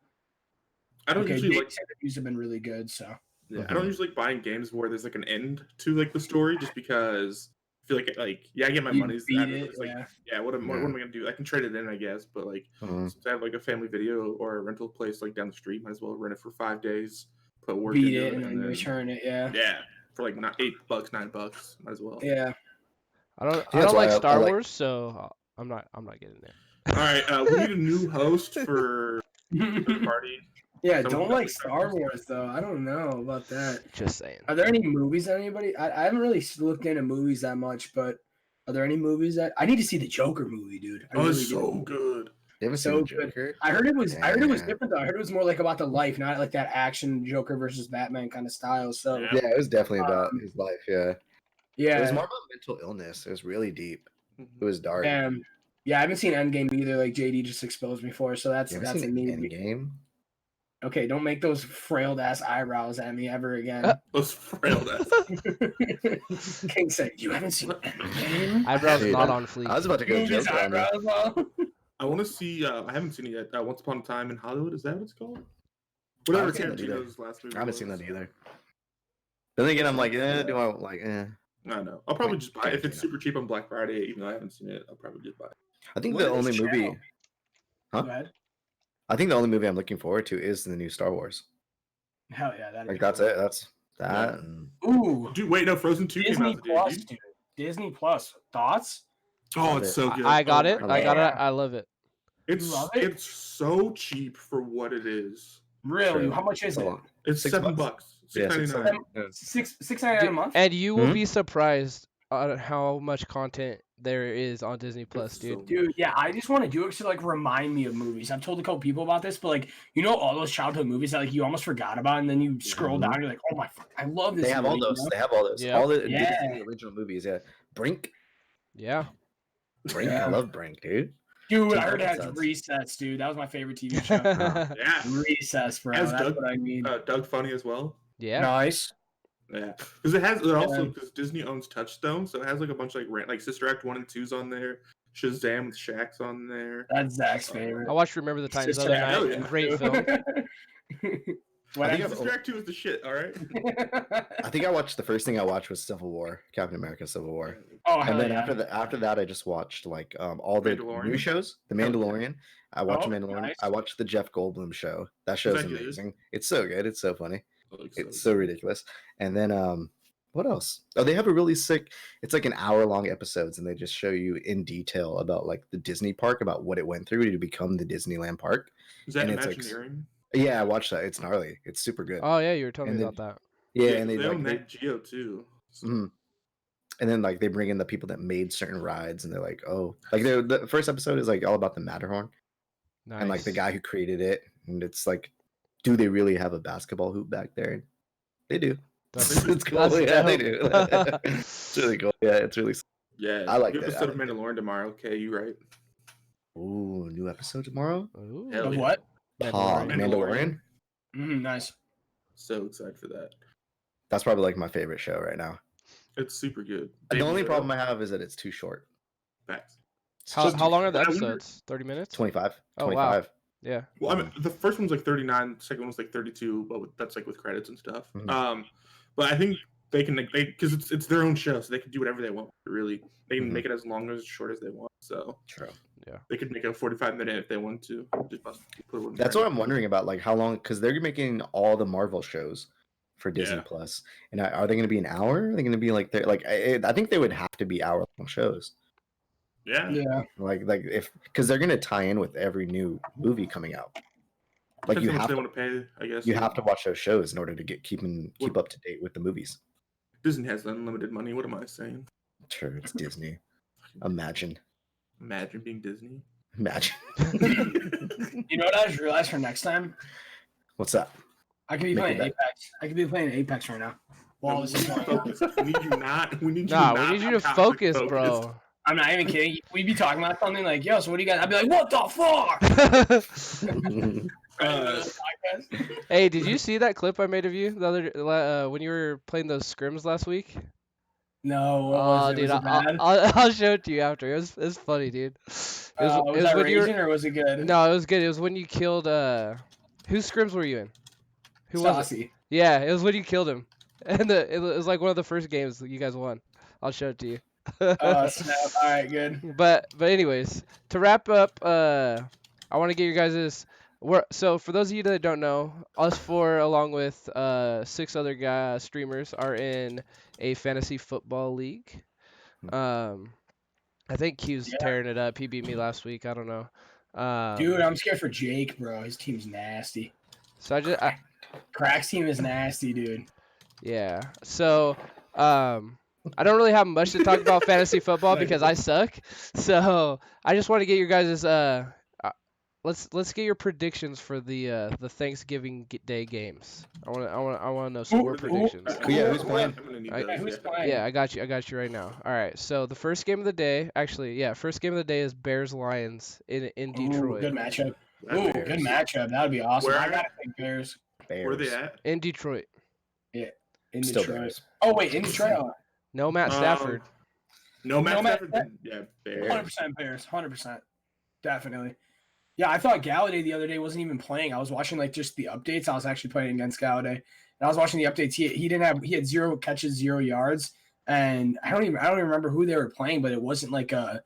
I don't usually like. The reviews have been really good, so. Yeah, I don't usually like buying games where there's like an end to like the story, just because I feel like I get my You money's beat out of it. it, It's like, yeah. what am I gonna do? I can trade it in, I guess, but like since I have like a family video or a rental place like down the street, might as well rent it for 5 days, put work Beat into it and then return it, yeah. Yeah, for like not $8, $9, might as well. Yeah. I don't that's like why I Star like- Wars, so I'm not getting there. All right, we need a new host for the party. Yeah, Someone don't got like the Star Star Wars. Wars though. I don't know about that. Just saying. Are there any movies that anybody? I haven't really looked into movies that much, but are there any movies that I need to see the Joker movie, dude? I Oh, really it's do. so good. You haven't So seen the Joker? I heard it was Yeah. different though. I heard it was more like about the life, not like that action Joker versus Batman kind of style. So Yeah. Yeah, it was definitely about his life. Yeah. It yeah, was more about mental illness. It was really deep. It was dark. yeah, I haven't seen Endgame either. Like JD just exposed me for, so that's You ever a seen need. Endgame? Okay, don't make those frailed ass eyebrows at me ever again. Those frailed ass. King said, "You haven't seen Endgame." Eyebrows Dude, not on fleek. I was about to go Move his joke on that. eyebrows off. I want to see. I haven't seen it yet. Once Upon a Time in Hollywood. Is that what it's called? I Whatever haven't seen that either. Tarantino's last movie. I haven't seen was. that either. Then again, I'm like, do I like? I know. I'll probably just buy it. If it's Tarantino. super cheap on Black Friday, even though I haven't seen it. I'll probably just buy it. I think What the is only movie. Channel? Huh? Go ahead. I think the only movie I'm looking forward to is the new Star Wars. Hell yeah, that. Like that's it. That's that. Yeah. And Ooh, Dude, wait, no, Frozen 2 came Disney out today, Plus, dude. dude. Disney Plus. Thoughts? Oh, it's so good. I got it. Oh, I got God. it. I love it. It's love it? it's so cheap for what it is. Really? Sure. How much is it? It's $6. $7. Yeah, $6.99. $6.99 a month. And you will Hmm? be surprised how much content there is on Disney Plus, dude. So Dude, yeah, I just want to do it to like remind me of movies. I've told a couple people about this, but like all those childhood movies that like you almost forgot about, and then you scroll down, and you're like, oh my, I love this. They have all movie, those. They have all those. Yeah. All the Yeah. Disney original movies. Yeah. Brink. Yeah. Brink. Yeah. I love Brink, dude. Dude, Two I heard it has episodes. Recess, dude. That was my favorite TV show. yeah, Recess, bro. Has That's Doug- what I mean. Doug Funny as well. Yeah. Nice. Yeah, because because Disney owns Touchstone, so it has like a bunch of like Sister Act 1 and 2's on there. Shazam with Shaq's on there. That's Zach's favorite. I watched Remember the Titans the Sister other Act, night. yeah. Great film. What I think Sister Act 2 is the shit. All right. I think I watched the first thing I watched was Civil War, Captain America: Civil War, Oh, hell and then yeah. after that, I just watched like all the new Mandalorian? shows. The Mandalorian. I watched Oh, Mandalorian. nice. I watched the Jeff Goldblum show. That show's that good? amazing. It's so good. It's so funny. Like, It's so ridiculous. And then what else? Oh, they have a really sick. It's like an hour-long episodes, and they just show you in detail about like the Disney park, about what it went through to become the Disneyland park. Is that and it's like- Imagineering? Yeah, I watched that. It's gnarly. It's super good. Oh yeah, you were telling And me then- about that. Yeah, Yeah, and they they own like Nat Geo too. So- Mhm. And then like they bring in the people that made certain rides, and they're like, oh, like the first episode is like all about the Matterhorn Nice. and like the guy who created it, and it's like, do they really have a basketball hoop back there? They do. That's- It's cool. that's Yeah, they dope. do. It's really cool. Yeah, it's really. Yeah, I like new that. episode I of like Mandalorian tomorrow. Okay, you right? Ooh, new episode tomorrow. Ooh. Hell Of yeah. what? Pog, Mandalorian. Nice. So excited for that. That's probably like my favorite show right now. It's super good. The only Baby problem Yoda. I have is that it's too short. Facts. It's How, just how too long are the I wonder- episodes? 30 minutes? 25. Oh, wow. 25. Yeah. Well, I mean, the first one's like 39, the second one's like 32, but that's like with credits and stuff. Mhm. But I think they can because it's their own show, so they can do whatever they want. Really, they can Mhm. make it as long or as short as they want. So True. they could make it a 45-minute if they want to. Just put it in That's what I'm wondering about, like how long, because they're making all the Marvel shows for Disney Yeah. Plus, and are they going to be an hour? Are they going to be like they're like I think they would have to be hour-long shows, Yeah. Yeah. like if because they're going to tie in with every new movie coming out. Like Depends you how much have they to, want to pay, I guess. you have to watch those shows in order to keep What- up to date with the movies. Disney has unlimited money. What am I saying? Sure, it's Disney. Imagine. Imagine being Disney. Imagine. You know what I just realized for next time? What's that? I could be Make it playing better. Apex. I could be playing Apex right now. While this is going on. Focus. We need you not. We need you Nah, not we need you to toxic focus, focused. bro. I'm not even kidding. We'd be talking about something like, yo, so what do you got? I'd be like, what the fuck? Hey, did you see that clip I made of you the other when you were playing those scrims last week? No, what Oh, was it? dude, Was it bad? I'll show it to you after. It's funny, dude. It was, Was that when you were, raging or was it good? no, it was good. It was when you killed whose scrims were you in? Who was it? Saucy. Yeah, it was when you killed him, and it was like one of the first games that you guys won. I'll show it to you. Oh, snap. All right, good. But anyways, to wrap up, I want to get you guys' so for those of you that don't know, us four along with 6 other streamers are in a fantasy football league. I think Q's Yeah. tearing it up. He beat me last week. I don't know. Dude, I'm scared for Jake, bro. His team's nasty. So Crack's team is nasty, dude. yeah. So I don't really have much to talk about fantasy football because I suck. So I just want to get your guys' let's get your predictions for the Thanksgiving Day games. I want to know score predictions. Yeah, who's playing? I'm gonna need Yeah, those, who's yeah. playing? Yeah, I got you right now. All right. So the first game of the day, first game of the day is Bears Lions in Ooh, Detroit. good matchup. That Ooh, Bears. good matchup. That would be awesome. Where I are- gotta think Bears Bears. Where are they at? In Detroit. in Still Detroit. Bears. Oh wait, in Detroit. No Matt Stafford. No Matt No Matt Stafford. Stafford? Yeah, 100% Bears. Bears. 100%. Definitely. Yeah, I thought Galladay the other day wasn't even playing. I was watching like just the updates. I was actually playing against Galladay, and I was watching the updates. He had 0 catches, 0 yards, and I don't even remember who they were playing. But it wasn't like a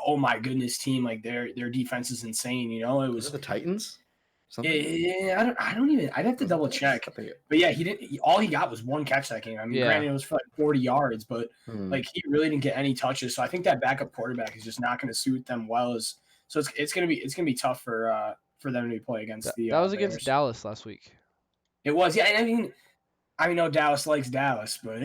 oh my goodness team. Like their defense is insane. You know, it Was was. it the Titans? Yeah, I don't even. I'd have to double check. But yeah, he didn't. All he got was 1 catch that game. I mean, Yeah. granted, it was for like 40 yards, but Hmm. like he really didn't get any touches. So I think that backup quarterback is just not going to suit them well. So it's gonna be tough for them to play against the. That was against Bears. Dallas last week. It was, yeah. And I mean, no, Dallas likes Dallas, but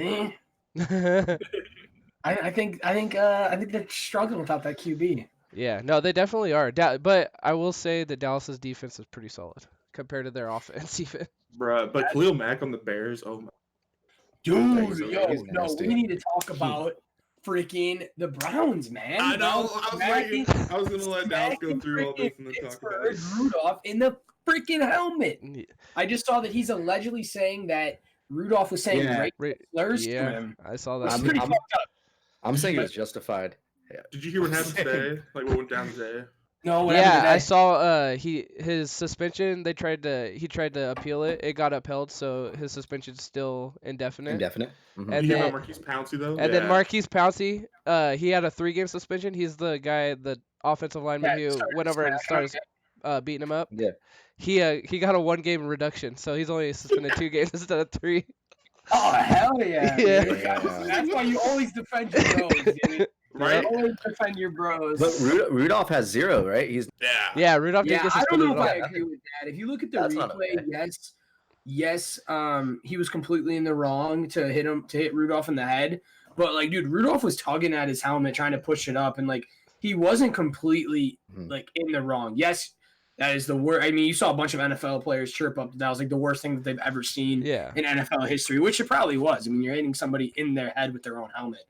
I think they're struggling without that QB. Yeah, no, they definitely are. But I will say that Dallas's defense is pretty solid compared to their offense, even. Bruh, but Khalil Mack on the Bears, oh my. Dude, He's yo, nasty. no, we need to talk about freaking the Browns, man. I know. Browns I was gonna let Dallas go through all this and then talk about it. Rudolph in the freaking helmet. I just saw that he's allegedly saying that Rudolph was saying racial slurs to him. I saw Which that. is pretty fucked up. I'm saying it was justified. Did you hear what happened today? Like what went down today? No, what Yeah, happened I today? saw his suspension. He tried to appeal it. It got upheld, so his suspension's still indefinite. Indefinite. Mhm. And Did you hear then about Marquise Pouncey though? and then Marquise Pouncey, he had a 3-game suspension. He's the guy, the offensive lineman who went over and started beating him up. Yeah. He got a 1-game reduction, so he's only suspended 2 games instead of 3. Oh, hell yeah. Yeah. Dude. That's why you always defend your bros, dude. Right? You always defend your bros. But Rudolph has 0, right? He's Yeah, Rudolph didn't Yeah, get I don't suspended know if at I all. agree with that. If you look at the That's not replay, okay. yes, he was completely in the wrong to hit Rudolph in the head. But like, dude, Rudolph was tugging at his helmet, trying to push it up, and like he wasn't completely like in the wrong. Yes, that is the worst. I mean, you saw a bunch of NFL players chirp up that was like the worst thing that they've ever seen in NFL history, which it probably was. I mean, you're hitting somebody in their head with their own helmet.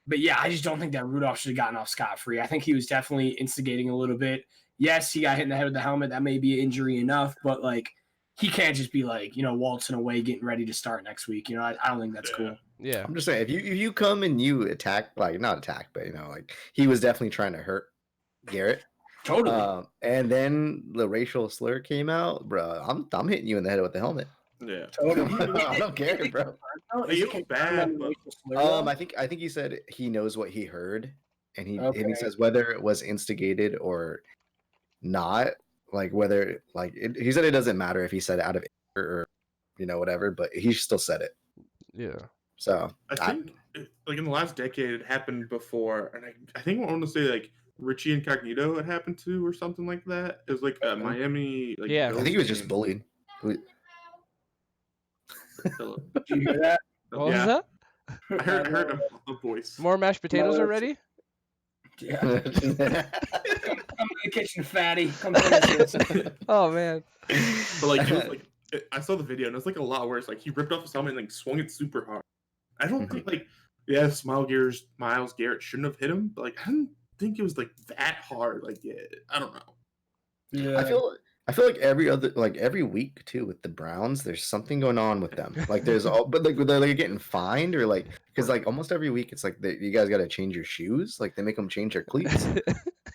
But yeah, I just don't think that Rudolph should have gotten off scot-free. I think he was definitely instigating a little bit. Yes, he got hit in the head with the helmet. That may be an injury enough, but like he can't just be like, waltzing away, getting ready to start next week. I don't think that's cool. Yeah. I'm just saying, if you come and you attack, like not attack, but like he was definitely trying to hurt Garrett. Totally. And then the racial slur came out, bro. I'm hitting you in the head with the helmet. Yeah. Totally. I don't care, bro. Is It was bad, but- I think he said he knows what he heard, and he says Okay. whether it was instigated or not, like whether he said it doesn't matter if he said it out of anger or whatever, but he still said it. Yeah. So I think like in the last decade it happened before, and I think I want to say like Richie Incognito it happened to or something like that. It was like a Miami. Like, Yeah. I think he was just bullied. Did you hear that? What was that? I heard a voice. More mashed potatoes No, already? Yeah. Come to the kitchen, fatty. Come finish this. Oh man. But like, it was like I saw the video and it's like a lot worse. Like he ripped off his helmet and like swung it super hard. I don't think like Miles Garrett shouldn't have hit him, but like I didn't think it was like that hard. Like I don't know. Yeah. I feel like every week too with the Browns, there's something going on with them. Like there's but like they're like getting fined or like because like almost every week it's like you guys got to change your shoes. Like they make them change their cleats.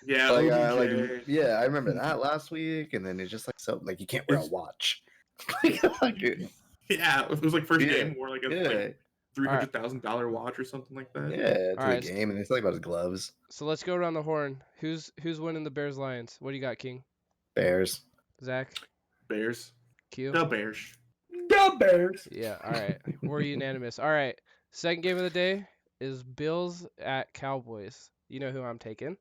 Yeah, I remember that last week, and then it's just like so like you can't wear a watch. Yeah, it was like first game wore like a like $300,000 watch or something like that. Yeah, it's a game, and it's like about his gloves. So let's go around the horn. Who's winning the Bears Lions? What do you got, King? Bears. Zach? Bears. Q? The Bears. The Bears. Yeah, all right. We're unanimous. All right. Second game of the day is Bills at Cowboys. You know who I'm taking?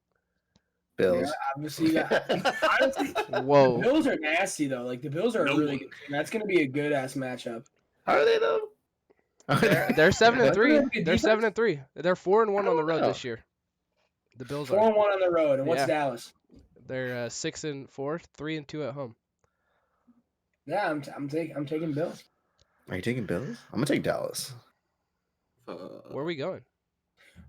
Bills. Yeah, obviously, honestly, Whoa. the Bills are nasty though. Like the Bills are a really good team. That's gonna be a good ass matchup. How are they though? They're 7-3. They're Defense? 7-3. They're 4-1 on the road this year. The Bills 4-1 are. on the road, and what's Yeah. Dallas? They're 6-4, 3-2 at home. Yeah, I'm taking Bills. Are you taking Bills? I'm gonna take Dallas. Where are we going?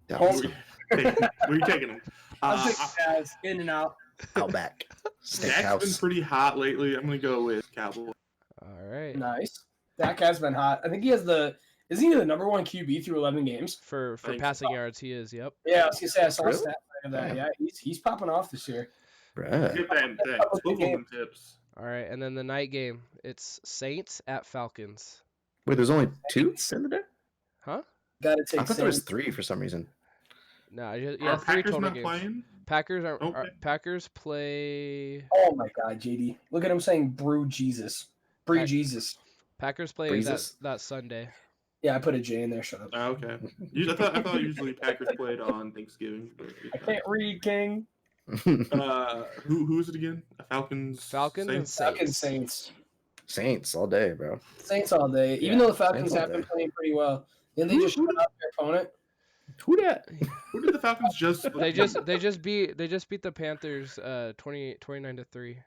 Dallas. Where are you taking them? I'm taking Dallas in and out. Outback. Dak's been Steakhouse. pretty hot lately. I'm gonna go with Cowboys. All right. Nice. Dak has been hot. I think he has isn't he the number 1 QB through 11 games? For think passing yards, he is. Yep. Yeah, I was gonna say I saw a Really? stat of that. Yeah, he's popping off this year. Bruh. Get that Oakland tips. All right, and then the night game, it's Saints at Falcons. Wait, there's only 2 in the day? Huh? Gotta I take thought there was Saints. 3 for some reason. No, Are 3 Packers total not games. playing? Packers are Okay. Packers play. Oh my God, JD! Look at him saying "Brew Jesus." Bree Pack- Jesus. Packers play Breezes? that Sunday. Yeah, I put a J in there. Shut up. Oh, okay. I thought usually Packers played on Thanksgiving. But I can't read, King. Who's it again? Falcons. Falcons and Saints? Fucking Saints. Saints. Saints all day, bro. Saints all day. Even Yeah, though the Falcons Saints all have been day. playing pretty well, Didn't they just shut out their opponent? Who that? Who did the Falcons just? They just beat the Panthers 29-3.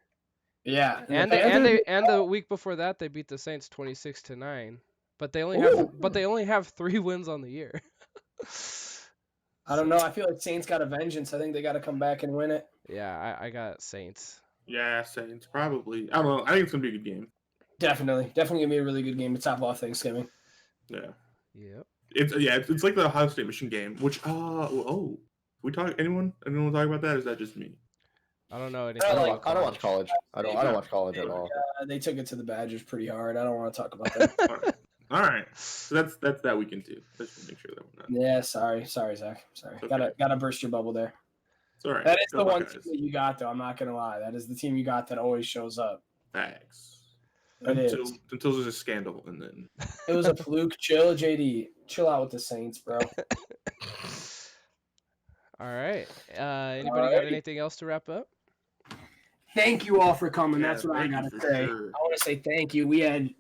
Yeah. And the week before that they beat the Saints 26-9. But they only have 3 wins on the year. I don't know. I feel like Saints got a vengeance. I think they got to come back and win it. Yeah, I got Saints. Yeah, Saints probably. I don't know. I think it's gonna be a good game. Definitely gonna be a really good game to top off Thanksgiving. Yeah. Yep. It's like the Ohio State Michigan game. Which we talk anyone talk about that? Or is that just me? I don't know anything. I don't about watch college. I don't watch college at all. They took it to the Badgers pretty hard. I don't want to talk about that. All right. So that's that weekend too. Let's make sure that we're not. Yeah, sorry, Zach. Sorry. Okay. Gotta burst your bubble there. It's all right. That is Go the one Buckeyes. team that you got, though. I'm not gonna lie. That is the team you got that always shows up. Facts. Until there's a scandal, and then it was a fluke. Chill, JD. Chill out with the Saints, bro. All right. Anybody got anything else to wrap up? Thank you all for coming. Yeah, That's what I thank you gotta for say. sure. I want to say thank you. We had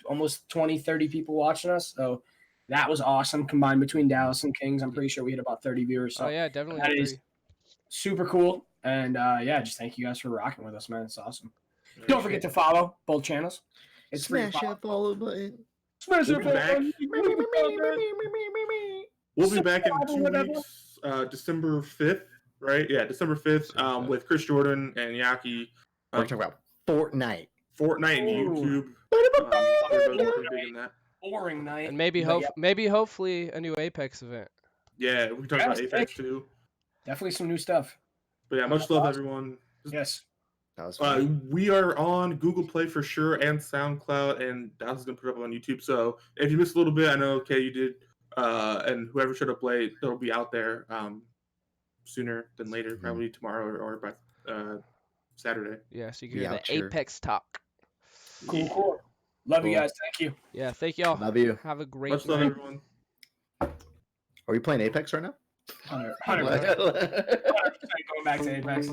almost 20, 30 people watching us, so that was awesome. Combined between Dallas and Kings, I'm pretty sure we had about 30 viewers. So Oh yeah, definitely. that had is 3. super cool. And just thank you guys for rocking with us, man. It's awesome. Don't forget to follow both channels. It's free. Smash that follow button. Smash We'll that be back. We'll be back in 2 weeks, December 5th, right? Yeah, December 5th, with Chris Jordan and Yaki. We're talking about Fortnite. Fortnite and Ooh. YouTube. They're both pretty big in that. Boring night. And maybe hopefully a new Apex event. Yeah, we can talk about Apex too. Definitely some new stuff. But yeah, much love, everyone. Yes. That was fun. We are on Google Play for sure and SoundCloud, and Dallas is gonna put it up on YouTube. So if you missed a little bit, I know you did, and whoever showed up late, they'll be out there sooner than later, probably tomorrow or by Saturday. Yeah, so you can hear out the here. Apex talk. Cool. Love you Cool. guys. Thank you. Yeah, thank y'all. Love you. Have a great Much love, night. everyone. Are we playing Apex right now? 100%. 100%. Going back to Apex.